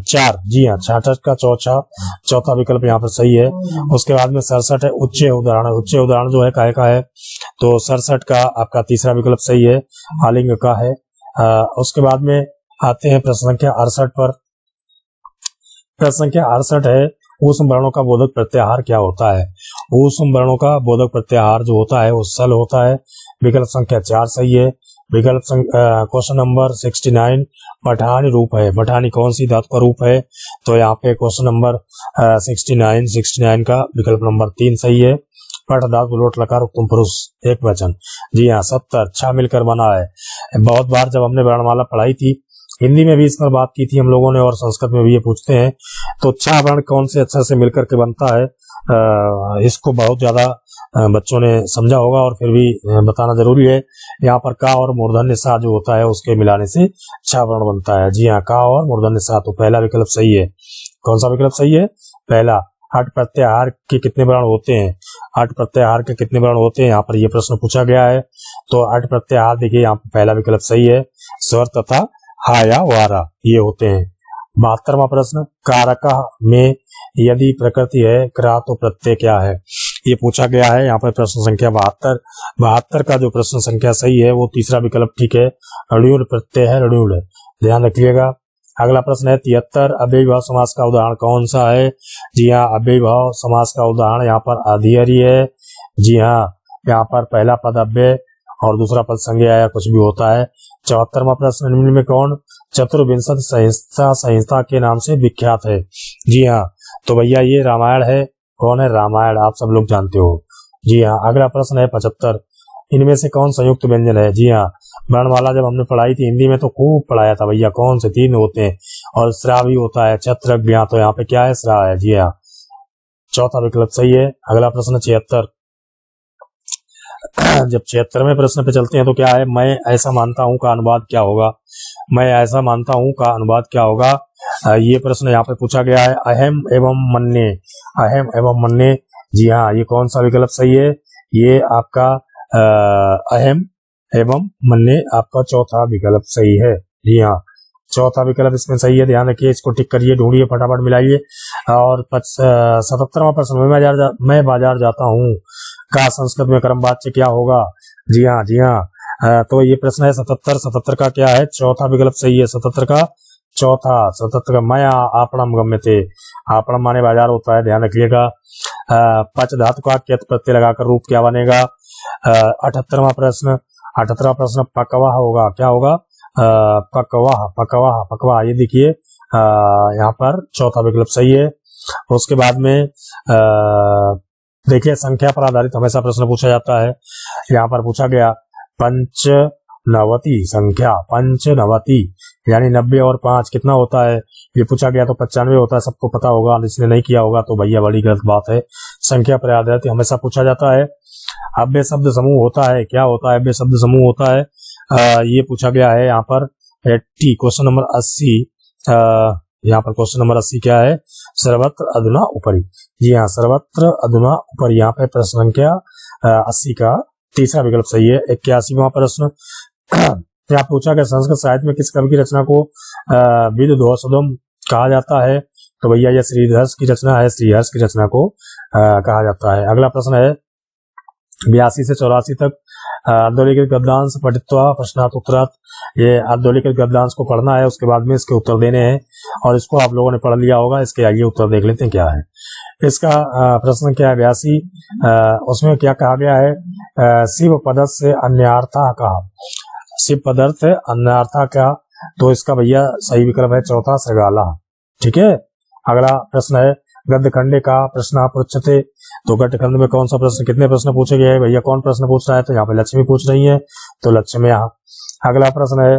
4। जी हाँ, 66 का चौथा विकल्प यहाँ पर सही है। उसके बाद में 67 है उच्च उदाहरण। उच्च उदाहरण जो है काय का है? तो 67 का आपका तीसरा विकल्प सही है, आलिंग का है। उसके बाद में आते हैं प्रश्न संख्या 68 पर। प्रश्न संख्या 68 है ऊष्म वर्णों का बोधक प्रत्याहार क्या होता है? ऊष्म वर्णों का बोधक प्रत्याहार जो होता है वो सल होता है। विकल्प संख्या 4 सही है। विकल्प क्वेश्चन नंबर 69 पठानी रूप है। पठानी कौन सी धातु का रूप है? तो यहाँ पे क्वेश्चन नंबर 69 का विकल्प नंबर 3 सही है। पठ धातु लोट लकार उत्तम पुरुष एक वचन। जी हाँ, 70 छा मिलकर बना है। बहुत बार जब हमने वर्णमाला पढ़ाई थी हिंदी में भी इस पर बात की थी हम लोगों ने और संस्कृत में भी ये पूछते हैं। तो छह वर्ण कौन से अक्षर से मिलकर के बनता है, इसको बहुत ज्यादा बच्चों ने समझा होगा और फिर भी बताना जरूरी है। यहाँ पर का और मूर्धन्य सा जो होता है उसके मिलाने से छह वर्ण बनता है। जी हाँ, का और मूर्धन्य सा, तो पहला विकल्प सही है। कौन सा विकल्प सही है? पहला। हठ प्रत्याहार के कितने वर्ण होते हैं? हठ प्रत्याहार के कितने वर्ण होते हैं, यहाँ पर यह प्रश्न पूछा गया है। तो हठ प्रत्याहार देखिए यहाँ पर पहला विकल्प सही है। स्वर तथा हा या वारा ये होते हैं। 72वां प्रश्न, कारक में यदि प्रकृति है क्रा तो प्रत्यय क्या है, ये पूछा गया है। यहाँ पर प्रश्न संख्या 72 का जो प्रश्न संख्या सही है वो तीसरा विकल्प ठीक है, ऋण प्रत्यय है, ऋण, ध्यान रखिएगा। अगला प्रश्न है 73, अव्ययीभाव समास का उदाहरण कौन सा है? जी हाँ, अव्ययीभाव समास का उदाहरण यहाँ पर अधिहरी है। जी हाँ, यहाँ पर पहला पद अव्यय और दूसरा पद संज्ञा या कुछ भी होता है। 74वां प्रश्न, निम्न में कौन चतुर्विंशति संहिता के नाम से विख्यात है? जी हाँ, तो भैया ये रामायण है। कौन है? रामायण, आप सब लोग जानते हो। जी हाँ, अगला प्रश्न है 75, इनमें से कौन संयुक्त व्यंजन है? जी हाँ, वर्णमाला जब हमने पढ़ाई थी हिंदी में तो खूब पढ़ाया था भैया, कौन से 3 होते हैं और श्रा भी होता है, छत्र ज्ञा, तो यहाँ पे क्या है? श्रा है। जी हाँ, चौथा विकल्प सही है। अगला प्रश्न 76, जब 76वें प्रश्न पे चलते हैं तो क्या है? मैं ऐसा मानता हूं का अनुवाद क्या होगा? मैं ऐसा मानता हूं का अनुवाद क्या होगा? ये प्रश्न यहाँ पे पूछा गया है। अहम एवं मन्ये, अहम एवं मन्ये, जी हाँ, ये कौन सा विकल्प सही है? ये आपका अहम एवं मन्ये आपका चौथा विकल्प सही है। जी हाँ, चौथा विकल्प इसमें सही है, ध्यान रखिए, इसको टिक करिए, ढूंढिए, फटाफट मिलाइए। और 77वां प्रश्न, मैं बाजार जाता हूँ का संस्कृत में क्रमवाच्य क्या होगा? जी हाँ, जी हाँ, तो ये प्रश्न है 77 का क्या है? चौथा विकल्प सही है, 77 का चौथा। 77 का मैं आपणम गम्यते, आपणम माने बाजार होता है, ध्यान रखिएगा। पच धातु का क्यत प्रत्यय लगाकर रूप क्या बनेगा? 78वां प्रश्न, 78वां प्रश्न पकवाह होगा, क्या होगा? पकवाह, पकवाह, पकवाह, ये देखिए यहाँ पर चौथा विकल्प सही है। उसके बाद में देखिए संख्या पर आधारित हमेशा प्रश्न पूछा जाता है। यहाँ पर पूछा गया पंचनवति संख्या, पंचनवति यानी 90 और 5 कितना होता है? ये पूछा गया तो 95 होता है, सबको पता होगा, जिसने नहीं किया होगा तो भैया बड़ी गलत बात है। संख्या पर आधारित हमेशा पूछा जाता है। अव्यय शब्द समूह होता है, क्या होता है? अव्यय शब्द समूह होता है, ये पूछा गया है यहाँ पर। क्वेश्चन नंबर 80, यहाँ पर क्वेश्चन नंबर 80 क्या है? सर्वत्र अधुना उपरि, जी हाँ, सर्वत्र अधुना उपरि, यहाँ पे प्रश्न संख्या 80 का तीसरा विकल्प सही है। 81वां प्रश्न, यहाँ पूछा गया संस्कृत साहित्य में किस कवि की रचना को विद्वोत्सवम कहा जाता है? तो भैया यह श्रीहर्ष की रचना है, श्रीहर्ष की रचना को कहा जाता है। अगला प्रश्न है 82 से 84 तक आर्धोलिखित गद्यांश पठित्वा प्रश्नात् उत्तरात्, ये आर्धोलिखित गद्यांश को पढ़ना है, उसके बाद में इसके उत्तर देने हैं और इसको आप लोगों ने पढ़ लिया होगा। इसके आगे उत्तर देख लेते हैं क्या है इसका। प्रश्न क्या है 82, उसमें क्या कहा गया है? शिव पदर्थ से अन्यार्था कहा, शिव पदर्थ है अन्यार्था का, तो इसका भैया सही विकल्प है चौथा सृगाला, ठीक है। अगला प्रश्न है गद्यखंडे का प्रश्न पृच्छते, तो गद्यखंड में कौन सा प्रश्न, कितने प्रश्न पूछे गए हैं भैया? कौन प्रश्न पूछ रहा है? तो यहाँ पे लक्ष्मी पूछ रही है, तो लक्ष्मी यहाँ। अगला प्रश्न है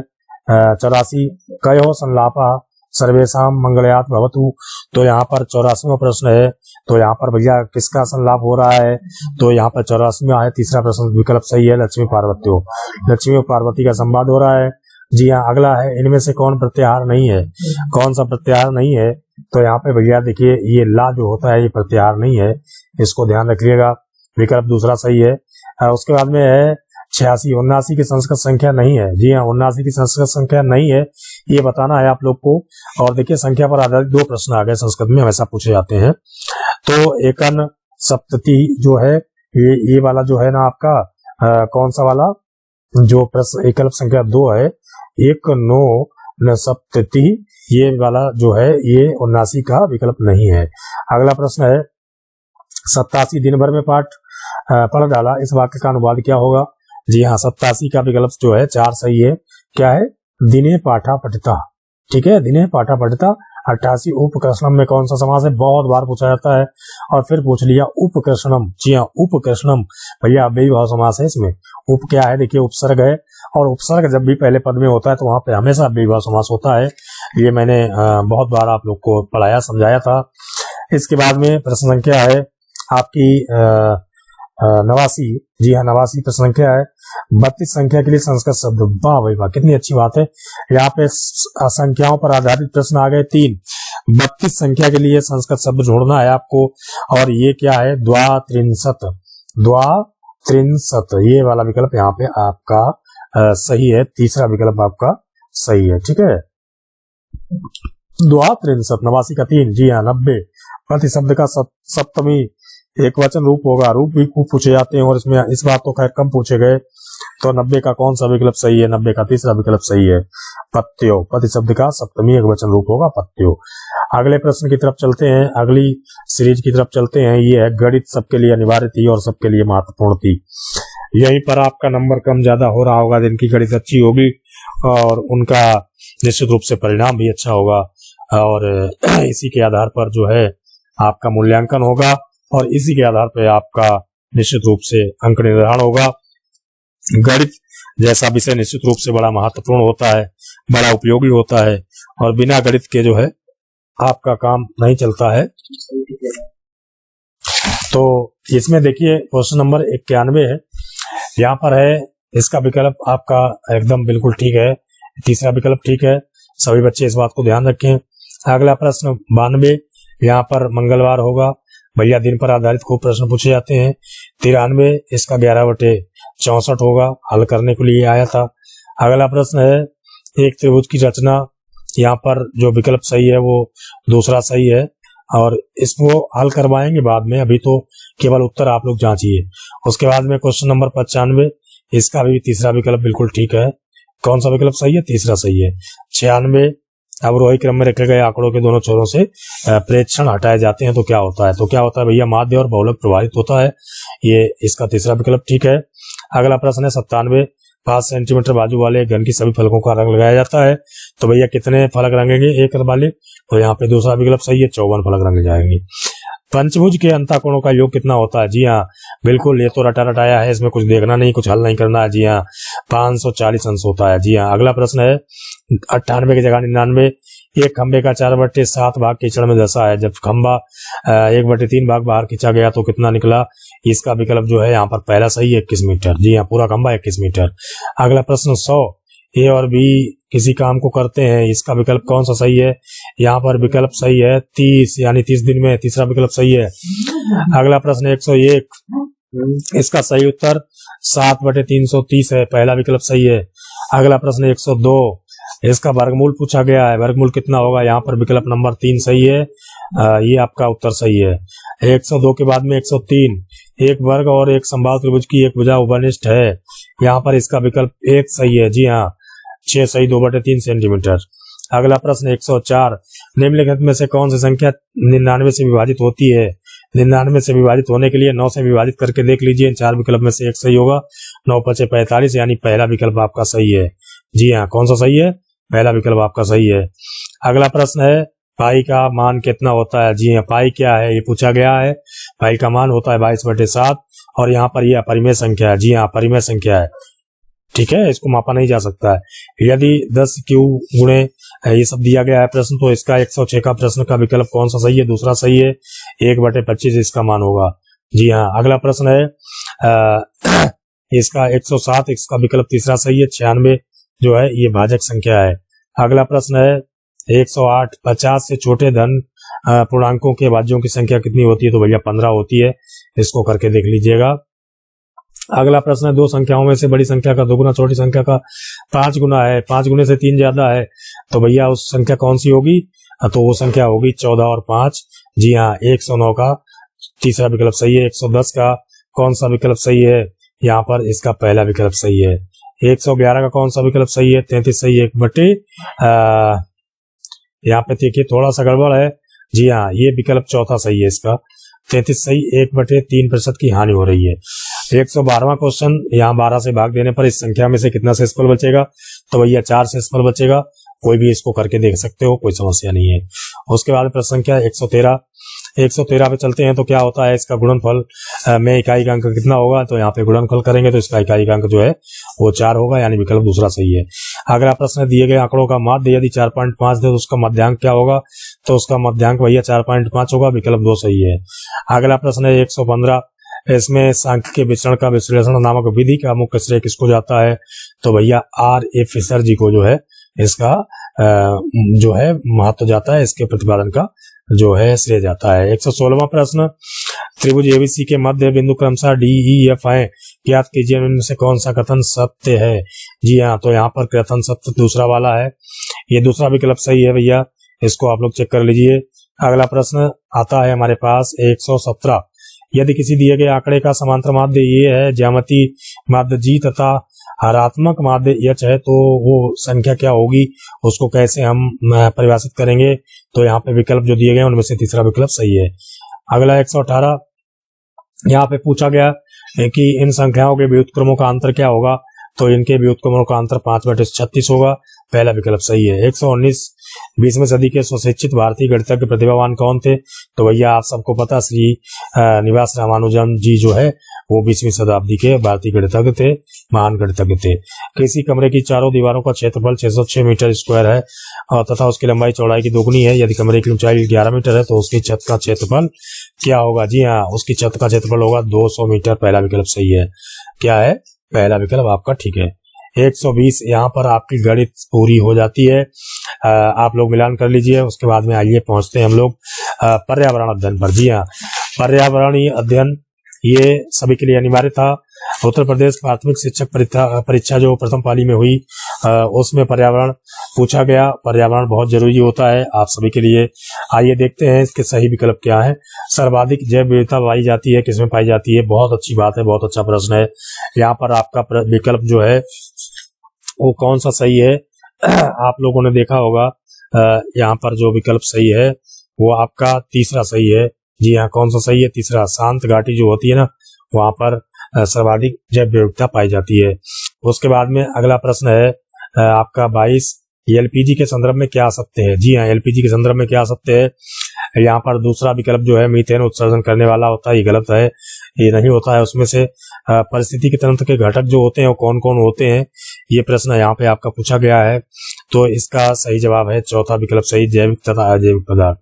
84, कयो संलापा सर्वेशम मंगलयात भवतु, तो यहाँ पर 84वां प्रश्न है, तो यहाँ पर भैया किसका संलाप हो रहा है? तो यहाँ पर 84वां है, तीसरा प्रश्न विकल्प सही है, लक्ष्मी पार्वती हो, लक्ष्मी और पार्वती का संवाद हो रहा है। जी हाँ, अगला है इनमें से कौन प्रत्याहार नहीं है? कौन सा प्रत्याहार नहीं है? तो यहाँ पे भैया देखिए ये ला जो होता है ये प्रत्याहार नहीं है, इसको ध्यान रखिएगा, विकल्प दूसरा सही है। उसके बाद में है 86, 79 की संस्कृत संख्या नहीं है। जी हाँ, 79 की संस्कृत संख्या नहीं है, ये बताना है आप लोग को। और देखिए संख्या पर आधारित 2 प्रश्न आ गए संस्कृत में, हमेशा पूछे जाते हैं। तो एकन सप्तति जो है ये वाला जो है ना आपका कौन सा वाला जो प्रश्न विकल्प संख्या 2 है, एक नो न सप्तति, ये वाला जो है ये 79 का विकल्प नहीं है। अगला प्रश्न है 87, दिन भर में पाठ पढ़ डाला, इस वाक्य का अनुवाद क्या होगा? जी हाँ, 87 का विकल्प जो है 4 सही है, क्या है? दिने पाठा पठिता, ठीक है, दिने पाठा पठिता। 88 उपकृष्णम में कौन सा समास है, बहुत बार पूछा जाता है। और फिर पूछ लिया उपकृष्णम, जी हाँ उपकृष्णम, भैया अव्ययी भाव समास है। इसमें उप क्या है, देखिए उपसर्ग है, और उपसर्ग जब भी पहले पद में होता है तो वहां पे हमेशा अव्ययी भाव समास होता है। ये मैंने बहुत बार आप लोग को पढ़ाया समझाया था। इसके बाद में प्रश्न संख्या है आपकी 89, जी हाँ 89 प्रश्न संख्या है। 32 संख्या के लिए संस्कृत शब्द, वाह भाई वाह, कितनी अच्छी बात है। यहाँ पे संख्याओं पर आधारित प्रश्न आ गए 3। 32 संख्या के लिए संस्कृत शब्द ढूंढना है आपको, और ये क्या है, द्वात्रिंशत, द्वात्रिंशत, ये वाला विकल्प यहाँ पे आपका सही है, तीसरा विकल्प आपका सही है, ठीक है। द्वात्रिंशत 89 का 3, जी हाँ 90। प्रति शब्द का सप्तमी एक वचन रूप होगा, रूप भी खूब पूछे जाते हैं और इसमें इस बात तो खैर कम पूछे गए। तो 90 का कौन सा विकल्प सही है, 90 का तीसरा विकल्प सही है, पत्यो, प्रति शब्द का सप्तमी एक वचन रूप होगा पत्यो। अगले प्रश्न की तरफ चलते हैं, अगली सीरीज की तरफ चलते हैं। ये है गणित सबके लिए अनिवार्य थी और सबके लिए महत्वपूर्ण थी। यहीं पर आपका नंबर कम ज्यादा हो रहा होगा, जिनकी गणित अच्छी होगी और उनका निश्चित रूप से परिणाम भी अच्छा होगा, और इसी के आधार पर जो है आपका मूल्यांकन होगा, और इसी के आधार पर आपका निश्चित रूप से अंक निर्धारण होगा। गणित जैसा विषय निश्चित रूप से बड़ा महत्वपूर्ण होता है, बड़ा उपयोगी होता है, और बिना गणित के जो है आपका काम नहीं चलता है। तो इसमें देखिए क्वेश्चन नंबर 91 है, यहाँ पर है इसका विकल्प आपका एकदम बिल्कुल ठीक है, तीसरा विकल्प ठीक है। सभी बच्चे इस बात को ध्यान रखें। अगला प्रश्न 92, यहाँ पर मंगलवार होगा, भैया दिन पर आधारित खूब प्रश्न पूछे जाते हैं। 93, इसका 11/64 होगा, हल करने के लिए आया था। अगला प्रश्न है एक त्रिभुज की रचना, यहाँ पर जो विकल्प सही है वो दूसरा सही है, और इसको हल करवाएंगे बाद में, अभी तो केवल उत्तर आप लोग जांचिए। उसके बाद में क्वेश्चन नंबर 95, इसका भी तीसरा विकल्प बिल्कुल ठीक है। कौन सा विकल्प सही है, तीसरा सही है। 96, अवरोही क्रम में रखे गए आंकड़ों के दोनों छोरों से प्रेक्षण हटाए जाते हैं तो क्या होता है, तो क्या होता है भैया, माध्य और बहुलक प्रभावित होता है, ये इसका तीसरा विकल्प ठीक है। अगला प्रश्न है 97, 5 सेंटीमीटर बाजू वाले घन की सभी फलकों का रंग लगाया जाता है, तो भैया कितने फलक रंगेंगे एक वाले, तो यहाँ पे दूसरा विकल्प सही है, 54 फलक रंगे जाएंगे। पंचभुज के अंतःकोणों का योग कितना होता है, जी हाँ बिल्कुल, ये तो रटा रटाया है, इसमें कुछ देखना नहीं, कुछ हल नहीं करना है, जी हाँ 540 अंश होता है। जी हाँ अगला प्रश्न है 98 की जगह 99, एक खंबे का 4/7 भाग खींचने में दशा है, जब खंबा 1/3 भाग बाहर खींचा गया तो कितना निकला, इसका विकल्प जो है यहाँ पर पहला सही है 21 मीटर, जी हाँ पूरा खंबा 21 मीटर। अगला प्रश्न 100, ए और बी किसी काम को करते हैं, इसका विकल्प कौन सा सही है, यहाँ पर विकल्प सही है 30, यानी 30 दिन में, तीसरा विकल्प सही है। अगला प्रश्न 101, इसका सही उत्तर 7/330 है, पहला विकल्प सही है। अगला प्रश्न 102, इसका वर्गमूल पूछा गया है, वर्गमूल कितना होगा, यहाँ पर विकल्प नंबर 3 सही है, ये आपका उत्तर सही है। 102 के बाद में 103, एक वर्ग और एक समबाहु त्रिभुज की एक भुजा उपनिष्ठ है, यहाँ पर इसका विकल्प 1 सही है, जी हाँ 6 सही 2/3 सेंटीमीटर। अगला प्रश्न 104, निम्नलिखित में से कौन सी संख्या 99 से विभाजित होती है, 99 से विभाजित होने के लिए 9 से विभाजित करके देख लीजिए, 4 विकल्प में से एक सही होगा, 9×5 = 45, यानी पहला विकल्प आपका सही है। जी हाँ कौन सा सही है, पहला विकल्प आपका सही है। अगला प्रश्न है पाई का मान कितना होता है, जी हाँ पाई क्या है ये पूछा गया है, पाई का मान होता है 22/7, और यहाँ पर यह अपरिमेय संख्या है, जी हाँ अपरिमेय संख्या है, ठीक है इसको मापा नहीं जा सकता है। यदि 10 क्यू गुणे ये सब दिया गया है प्रश्न, तो इसका 106 का प्रश्न का विकल्प कौन सा सही है, दूसरा सही है, 1/25 इसका मान होगा। जी हाँ अगला प्रश्न है इसका 107, इसका विकल्प तीसरा सही है, 96 जो है ये भाजक संख्या है। अगला प्रश्न है 108, 50 से छोटे धन पूर्णांकों के भाज्यों की संख्या कितनी होती है, तो भैया 15 होती है, इसको करके देख लीजिएगा। अगला प्रश्न है दो संख्याओं में से बड़ी संख्या का दोगुना छोटी संख्या का 5 गुना है, 5 गुने से 3 ज्यादा है, तो भैया उस संख्या कौन सी होगी, तो वो संख्या होगी 14 और 5। जी हाँ 109 का तीसरा विकल्प सही है। 110 का कौन सा विकल्प सही है, यहाँ पर इसका पहला विकल्प सही है। 111 का कौन सा विकल्प सही है, 33 सही है, 1 यहाँ पे देखिए थोड़ा सा गड़बड़ है, जी हाँ ये विकल्प चौथा सही है, इसका 33 सही, 1/3% की हानि हो रही है। 112वां क्वेश्चन, यहाँ 12 से भाग देने पर इस संख्या में से कितना शेषफल बचेगा, तो भैया 4 शेषफल बचेगा, कोई भी इसको करके देख सकते हो, कोई समस्या नहीं है। उसके बाद प्रश्न संख्या 113 113 पे चलते हैं। तो क्या होता है इसका गुणनफल में इकाई का अंक कितना होगा? तो यहाँ पे गुणनफल करेंगे तो इसका इकाई का अंक जो है वो 4 होगा, यानी विकल्प दूसरा सही है। अगला प्रश्न है, दिए गए आंकड़ों का माध्य यदि 4.5 दे तो उसका मध्यांक क्या होगा? तो उसका मध्यांक भैया 4.5 होगा, विकल्प 2 सही है। अगला प्रश्न है 115, इसमें सांख्यिकीय विचरण का विश्लेषण नामक विधि का मुख्य श्रेय किसको जाता है? तो भैया R.A. फिशर जी को जो है इसका जो है महत्व जाता है, इसके प्रतिपादन का जो है श्रेय जाता है। 116वां प्रश्न, त्रिभुज एबीसी के मध्य बिंदु क्रमशः डी ई एफ है, ज्ञात कीजिए इनमें से कौन सा कथन सत्य है? जी हाँ, तो यहाँ पर कथन सत्य दूसरा वाला है, ये दूसरा विकल्प सही है भैया, इसको आप लोग चेक कर लीजिए। अगला प्रश्न आता है हमारे पास 117, यदि किसी दिए गए आंकड़े का समांतर माध्य ये है, ज्यामिति माध्य जी तथा हरात्मक माध्य एच है, तो वो संख्या क्या होगी, उसको कैसे हम परिभाषित करेंगे? तो यहाँ पे विकल्प जो दिए गए उनमें से तीसरा विकल्प सही है। अगला 118, यहाँ पे पूछा गया है कि इन संख्याओं के व्युत्क्रमों का अंतर क्या होगा? तो इनके व्युत्क्रमों का अंतर 5/36 होगा, पहला विकल्प सही है। 119, 20वीं सदी के स्वशिक्षित भारतीय गणितज्ञ प्रतिभावान कौन थे? तो भैया आप सबको पता, श्री निवास रामानुजन जी जो है वो 20वीं शताब्दी के भारतीय गणितज्ञ थे, महान गणितज्ञ थे। किसी कमरे की चारों दीवारों का क्षेत्रफल 606 मीटर स्क्वायर है और तथा उसकी लंबाई चौड़ाई की दोगुनी है, यदि कमरे की ऊंचाई 11 मीटर है तो उसकी छत का क्षेत्रफल क्या होगा? जी हाँ, उसकी छत का क्षेत्रफल होगा 200 मीटर, पहला विकल्प सही है। क्या है? पहला विकल्प आपका ठीक है। 120, यहाँ पर आपकी गणित पूरी हो जाती है, आप लोग मिलान कर लीजिए। उसके बाद में आइए पहुंचते हैं हम लोग पर्यावरण अध्ययन पर। जी हाँ, पर्यावरणीय अध्ययन ये सभी के लिए अनिवार्य था। उत्तर प्रदेश प्राथमिक शिक्षक परीक्षा जो प्रथम पाली में हुई उसमें पर्यावरण पूछा गया। पर्यावरण बहुत जरूरी होता है आप सभी के लिए। आइए देखते हैं इसके सही विकल्प क्या है। सर्वाधिक जैव विविधता पाई जाती है, किसमें पाई जाती है? बहुत अच्छी बात है, बहुत अच्छा प्रश्न है। यहाँ पर आपका विकल्प जो है वो कौन सा सही है? आप लोगों ने देखा होगा यहाँ पर जो विकल्प सही है वो आपका तीसरा सही है। जी हाँ, कौन सा सही है? तीसरा। शांत घाटी जो होती है ना, वहां पर सर्वाधिक जैव विविधता पाई जाती है। उसके बाद में अगला प्रश्न है आपका 22, एलपीजी के संदर्भ में क्या सत्य है? जी हाँ, एलपीजी के संदर्भ में क्या सत्य है? यहाँ पर दूसरा विकल्प जो है मीथेन उत्सर्जन करने वाला होता है, ये गलत है, ये नहीं होता है। उसमें से परिस्थिति के तंत्र के घटक जो होते हैं वो कौन कौन होते हैं, ये प्रश्न यहाँ पे आपका पूछा गया है। तो इसका सही जवाब है चौथा विकल्प सही, जैविक तथा अजैविक पदार्थ।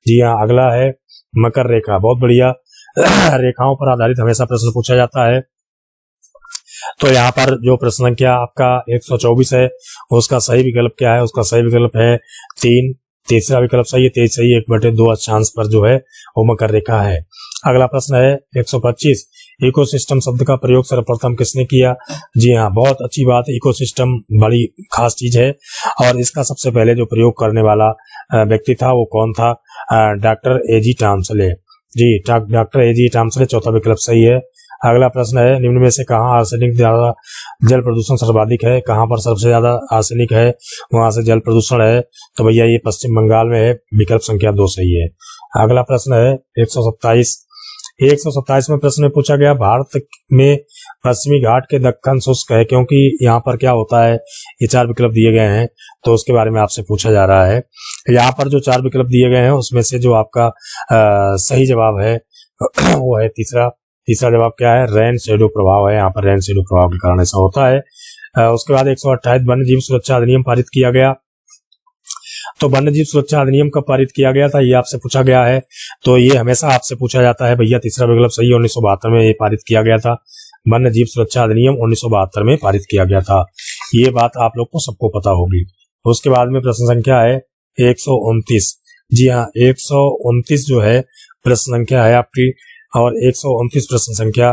जी हाँ, अगला है मकर रेखा, बहुत बढ़िया। रेखाओं पर आधारित हमेशा प्रश्न पूछा जाता है। तो यहाँ पर जो प्रश्न संख्या आपका 124 है उसका सही विकल्प क्या है? उसका सही विकल्प है 3, तीसरा विकल्प सही है, 23 सही, 1/2 अक्षांश पर जो है वो मकर रेखा है। अगला प्रश्न है 125, इकोसिस्टम शब्द का प्रयोग सर्वप्रथम किसने किया? जी हाँ, बहुत अच्छी बात है, इकोसिस्टम बड़ी खास चीज है और इसका सबसे पहले जो प्रयोग करने वाला व्यक्ति था वो कौन था? डॉक्टर एजी टॉम्सले। जी, डॉक्टर एजी टॉम्सले, चौथा विकल्प सही है। अगला प्रश्न है, निम्न में से कहाँ आर्सेनिक द्वारा जल प्रदूषण सर्वाधिक है? कहाँ पर सबसे ज्यादा आर्सेनिक है वहां से जल प्रदूषण है? तो भैया ये पश्चिम बंगाल में है, विकल्प संख्या 2 सही है। अगला प्रश्न है 127 में प्रश्न पूछा गया, भारत में पश्चिमी घाट के दक्कन शुष्क है क्योंकि यहाँ पर क्या होता है? ये 4 विकल्प दिए गए हैं तो उसके बारे में आपसे पूछा जा रहा है। यहाँ पर जो 4 विकल्प दिए गए हैं उसमें से जो आपका सही जवाब है वो है तीसरा जवाब क्या है? रेन शेडो प्रभाव है। यहाँ पर रेन शेडो प्रभाव के कारण ऐसा होता है। उसके बाद 128 वन्य जीव सुरक्षा अधिनियम पारित किया गया। तो वन्य जीव सुरक्षा अधिनियम कब पारित किया गया था, ये आपसे पूछा गया है। तो ये हमेशा आपसे पूछा जाता है भैया, तीसरा विकल्प सही, 1972 में ये पारित किया गया था। वन्य जीव सुरक्षा अधिनियम 1972 में पारित किया गया था, ये बात आप लोग को सबको पता होगी। उसके बाद में प्रश्न संख्या है 129। जी हाँ, 129 जो है प्रश्न संख्या है आपकी, और 129 प्रश्न संख्या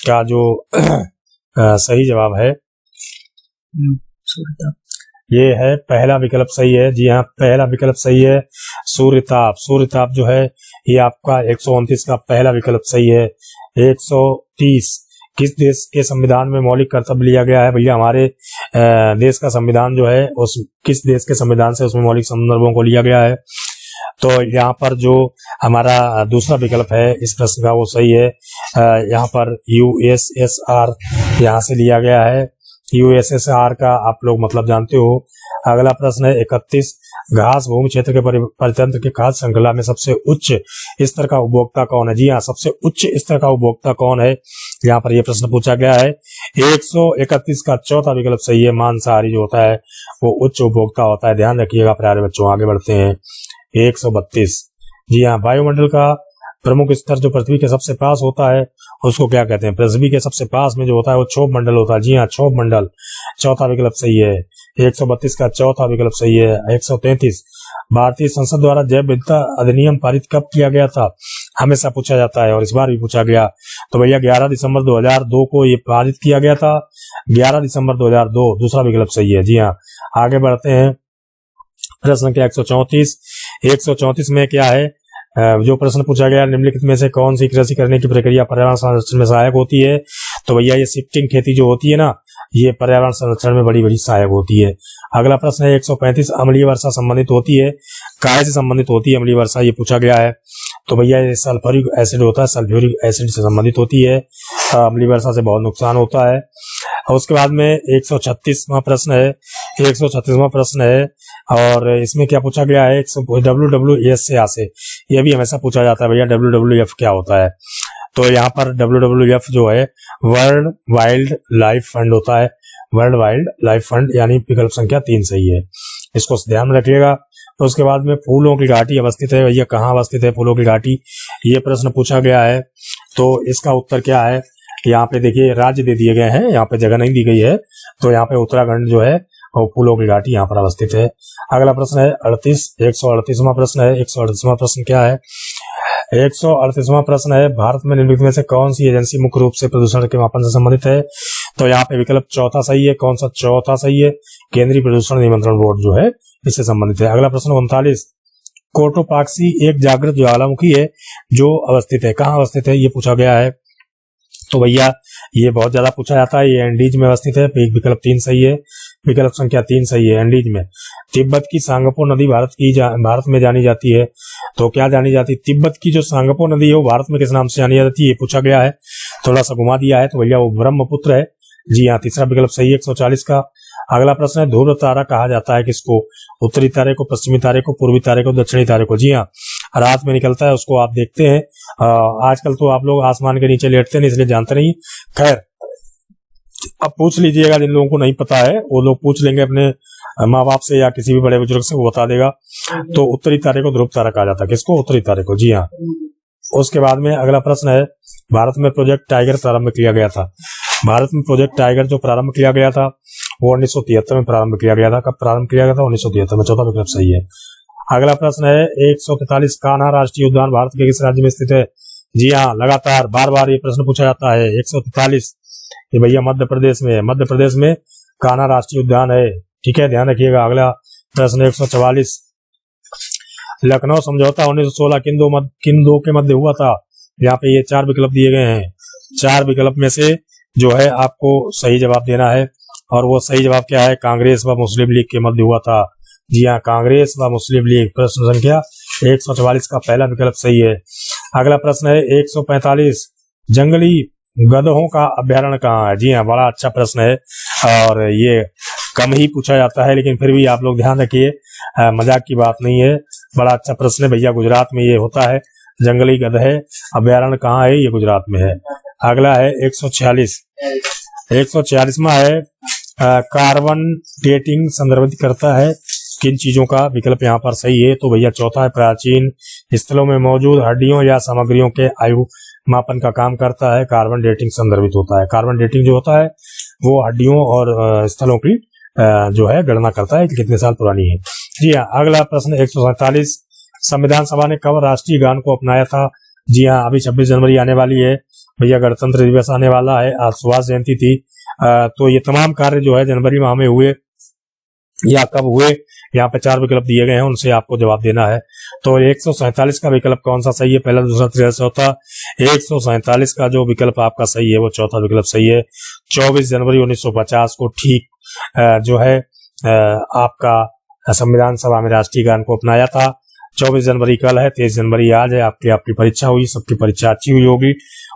का जो सही जवाब है ये है पहला विकल्प सही है। जी हाँ, पहला विकल्प सही है, सूर्यताप जो है ये आपका 129 का पहला विकल्प सही है। 130, किस देश के संविधान में मौलिक कर्तव्य लिया गया है? भैया हमारे देश का संविधान जो है उस किस देश के संविधान से उसमें मौलिक संदर्भों को लिया गया है? तो यहाँ पर जो हमारा दूसरा विकल्प है इस प्रश्न का वो सही है। यहाँ पर यूएसएसआर यहाँ से लिया गया है। यूएसएसआर का आप लोग मतलब जानते हो, अगला प्रश्न है 31, घास भूमि क्षेत्र के परितंत्र के खाद्य श्रृंखला में सबसे उच्च स्तर का उपभोक्ता कौन है? जी हाँ, सबसे उच्च स्तर का उपभोक्ता कौन है, यहाँ पर यह प्रश्न पूछा गया है। 131 का चौथा विकल्प सही है। मांसाहारी जो होता है वो उच्च उपभोक्ता होता है, ध्यान रखिएगा प्यारे बच्चों। आगे बढ़ते हैं 132, जी हाँ, वायुमंडल का प्रमुख स्तर जो पृथ्वी के सबसे पास होता है उसको क्या कहते हैं? पृथ्वी के सबसे पास में जो होता है वो क्षोभ मंडल होता है। जी हाँ, क्षोभ मंडल, चौथा विकल्प सही है। 132 का चौथा विकल्प सही है। 133, भारतीय संसद द्वारा जैव विविधता अधिनियम पारित कब किया गया था? हमेशा पूछा जाता है और इस बार भी पूछा गया। तो भैया 11 दिसंबर 2002 को ये पारित किया गया था। 11 दिसंबर 2002, दूसरा विकल्प सही है। जी हाँ, आगे बढ़ते हैं प्रश्न संख्या 134। 134 में क्या है? जो प्रश्न पूछा गया, निम्नलिखित में से कौन सी कृषि करने की प्रक्रिया पर्यावरण संरक्षण में सहायक होती है? तो भैया ये शिफ्टिंग खेती जो होती है ना, ये पर्यावरण संरक्षण में बड़ी बड़ी सहायक होती है। अगला प्रश्न है 135, अम्लीय वर्षा संबंधित होती है, काहे से संबंधित होती है अम्लीय वर्षा? ये पूछा गया है। तो भैया ये सल्फ्यूरिक एसिड होता है, सल्फ्यूरिक एसिड से संबंधित होती है। अम्लीय वर्षा से बहुत नुकसान होता है। और उसके बाद में 136वां प्रश्न है। 136वां प्रश्न है और इसमें क्या पूछा गया है? WWF से आसे, ये भी हमेशा पूछा जाता है भैया WWF क्या होता है? तो यहाँ पर WWF जो है वर्ल्ड वाइल्ड लाइफ फंड होता है, वर्ल्ड वाइल्ड लाइफ फंड, यानी विकल्प संख्या 3 सही है, इसको ध्यान में रखिएगा। तो उसके बाद में फूलों की घाटी अवस्थित है, भैया कहाँ अवस्थित है फूलों की घाटी? ये प्रश्न पूछा गया है। तो इसका उत्तर क्या है? यहाँ पे देखिए राज्य दे दिए गए हैं, यहाँ पे जगह नहीं दी गई है। तो यहाँ पे उत्तराखंड जो है वो फूलों की घाटी यहाँ पर अवस्थित है। अगला प्रश्न है 138वां प्रश्न है। 138वां प्रश्न क्या है? 138वां प्रश्न है, भारत में निम्नलिखित में से कौन सी एजेंसी मुख्य रूप से प्रदूषण के मापन से संबंधित है? तो यहाँ पे विकल्प चौथा सही है। कौन सा चौथा सही है? केंद्रीय प्रदूषण नियंत्रण बोर्ड जो है इससे संबंधित है। अगला प्रश्न 39, कोटोपाक्सी एक जागृत ज्वालामुखी है जो अवस्थित है, कहाँ अवस्थित है? ये पूछा गया है। तो भैया ये बहुत ज्यादा पूछा जाता है, ये एंडीज में अवस्थित है। विकल्प 3 सही है, विकल्प संख्या 3 सही है, एंडीज में। तिब्बत की सांगपो नदी भारत में जानी जाती है, तो क्या जानी जाती है? तिब्बत की जो सांगपो नदी है वो भारत में किस नाम से जानी जाती है? ये पूछा गया है, थोड़ा सा घुमा दिया है। तो भैया वो ब्रह्मपुत्र है। जी हाँ, तीसरा विकल्प सही है 140 का। अगला प्रश्न है, ध्रुव तारा कहा जाता है किसको? उत्तरी तारे को, पश्चिमी तारे को, पूर्वी तारे को, दक्षिणी तारे को? जी हाँ, रात में निकलता है, उसको आप देखते हैं। आजकल तो आप लोग आसमान के नीचे लेटते नहीं, इसलिए जानते नहीं। खैर, अब पूछ लीजिएगा, जिन लोगों को नहीं पता है वो लोग पूछ लेंगे अपने माँ बाप से या किसी भी बड़े बुजुर्ग से, वो बता देगा। तो उत्तरी तारे को ध्रुव तारा कहा जाता है, किसको? उत्तरी तारे को। जी हाँ। उसके बाद में अगला प्रश्न है, भारत में प्रोजेक्ट टाइगर प्रारंभ किया गया था। भारत में प्रोजेक्ट टाइगर जो प्रारंभ किया गया था वो 1973 में प्रारंभ किया गया था। कब प्रारंभ किया गया था? 1973 में। चौथा विकल्प सही है। अगला प्रश्न है 143, कान्हा राष्ट्रीय उद्यान भारत के किस राज्य में स्थित है? जी हाँ, लगातार बार बार ये प्रश्न पूछा जाता है। 143, ये भैया मध्य प्रदेश में है। मध्य प्रदेश में कान्हा राष्ट्रीय उद्यान है, ठीक है, ध्यान रखिएगा। अगला प्रश्न 144, लखनऊ समझौता 1916 किन दो के मध्य हुआ था? यहाँ पे ये 4 विकल्प दिए गए हैं। 4 विकल्प में से जो है आपको सही जवाब देना है, और वो सही जवाब क्या है? कांग्रेस व मुस्लिम लीग के मध्य हुआ था। जी हाँ, कांग्रेस व मुस्लिम लीग। प्रश्न संख्या 144 का पहला विकल्प सही है। अगला प्रश्न है 145, जंगली गधों का अभ्यारण्य कहाँ है? जी हाँ, बड़ा अच्छा प्रश्न है और ये कम ही पूछा जाता है, लेकिन फिर भी आप लोग ध्यान रखिए, मजाक की बात नहीं है। बड़ा अच्छा प्रश्न है भैया, गुजरात में ये होता है। जंगली गधे अभ्यारण्य कहाँ है? ये गुजरात में है। अगला है 146। 146वां है, कार्बन डेटिंग संदर्भित करता है किन चीजों का? विकल्प यहाँ पर सही है। तो भैया चौथा है, प्राचीन स्थलों में मौजूद हड्डियों या सामग्रियों के आयु मापन का काम करता है। कार्बन डेटिंग संदर्भित होता है। कार्बन डेटिंग जो होता है वो हड्डियों और स्थलों की जो है गणना करता है कि कितने साल पुरानी है। जी हाँ। अगला प्रश्न 147, संविधान सभा ने कब राष्ट्रीय गान को अपनाया था? जी हाँ, अभी 26 जनवरी आने वाली है भैया, गणतंत्र दिवस आने वाला है, आज सुभाष जयंती थी। तो ये तमाम कार्य जो है जनवरी माह में हुए या कब हुए? यहाँ पे 4 विकल्प दिए गए हैं, उनसे आपको जवाब देना है। तो 147 का विकल्प कौन सा सही है? पहला, दूसरा, तीसरा, चौथा। 147 का जो विकल्प आपका सही है वो चौथा विकल्प सही है। 24 जनवरी 1950 को ठीक जो है आपका संविधान सभा में राष्ट्रीय गान को अपनाया था। 24 जनवरी कल है, 23 जनवरी आज है। आपकी परीक्षा हुई, सबकी परीक्षा अच्छी हुई होगी।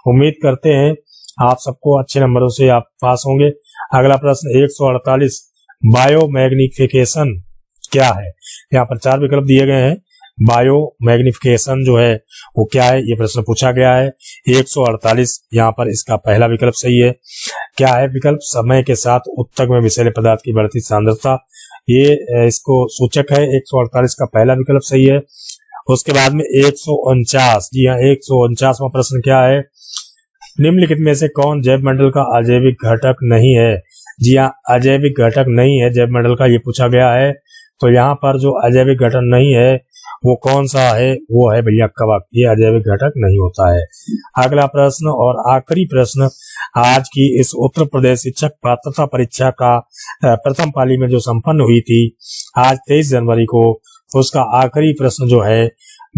उम्मीद करते हैं आप सबको अच्छे नंबरों से आप पास होंगे। अगला प्रश्न 148, बायोमैग्निफिकेशन क्या है? यहाँ पर 4 विकल्प दिए गए हैं। बायोमैग्निफिकेशन जो है वो क्या है, ये प्रश्न पूछा गया है। 148 यहाँ पर इसका पहला विकल्प सही है। क्या है विकल्प? समय के साथ ऊतक में विषैले पदार्थ की बढ़ती सांद्रता, ये इसको सूचक है। 148 का पहला विकल्प सही है। उसके बाद में 149, जी हाँ 149वां प्रश्न क्या है? निम्नलिखित में से कौन जैव मंडल का अजैविक घटक नहीं है? जी हाँ, अजैविक घटक नहीं है जैव मंडल का, ये पूछा गया है। तो यहाँ पर जो अजैविक घटक नहीं है वो कौन सा है? वो है भैया कवक, ये अजैविक घटक नहीं होता है। अगला प्रश्न और आखिरी प्रश्न आज की इस उत्तर प्रदेश शिक्षक पात्रता परीक्षा का प्रथम पाली में जो संपन्न हुई थी आज 23 जनवरी को, तो उसका आखिरी प्रश्न जो है,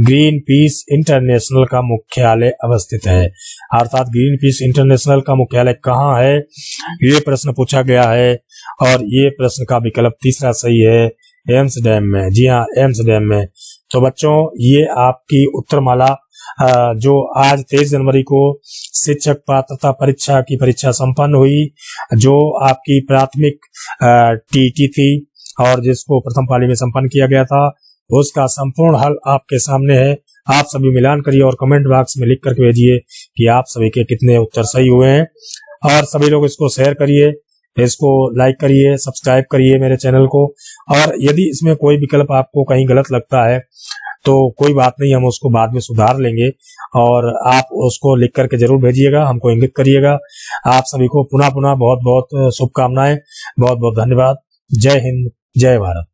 ग्रीन पीस इंटरनेशनल का मुख्यालय अवस्थित है, अर्थात ग्रीन पीस इंटरनेशनल का मुख्यालय कहाँ है, ये प्रश्न पूछा गया है। और ये प्रश्न का विकल्प तीसरा सही है, एम्स्टर्डम में। जी हाँ, एम्स्टर्डम में। तो बच्चों ये आपकी उत्तरमाला जो आज 23 जनवरी को शिक्षक पात्रता परीक्षा की परीक्षा संपन्न हुई, जो आपकी प्राथमिक टीटी थी और जिसको प्रथम पाली में संपन्न किया गया था, उसका संपूर्ण हल आपके सामने है। आप सभी मिलान करिए और कमेंट बॉक्स में लिख करके भेजिए कि आप सभी के कितने उत्तर सही हुए हैं। और सभी लोग इसको शेयर करिए, इसको लाइक करिए, सब्सक्राइब करिए मेरे चैनल को। और यदि इसमें कोई विकल्प आपको कहीं गलत लगता है तो कोई बात नहीं, हम उसको बाद में सुधार लेंगे और आप उसको लिख करके जरूर भेजिएगा, हमको इंगित करिएगा। आप सभी को पुनः बहुत बहुत शुभकामनाएं, बहुत बहुत धन्यवाद। जय हिंद, जय भारत।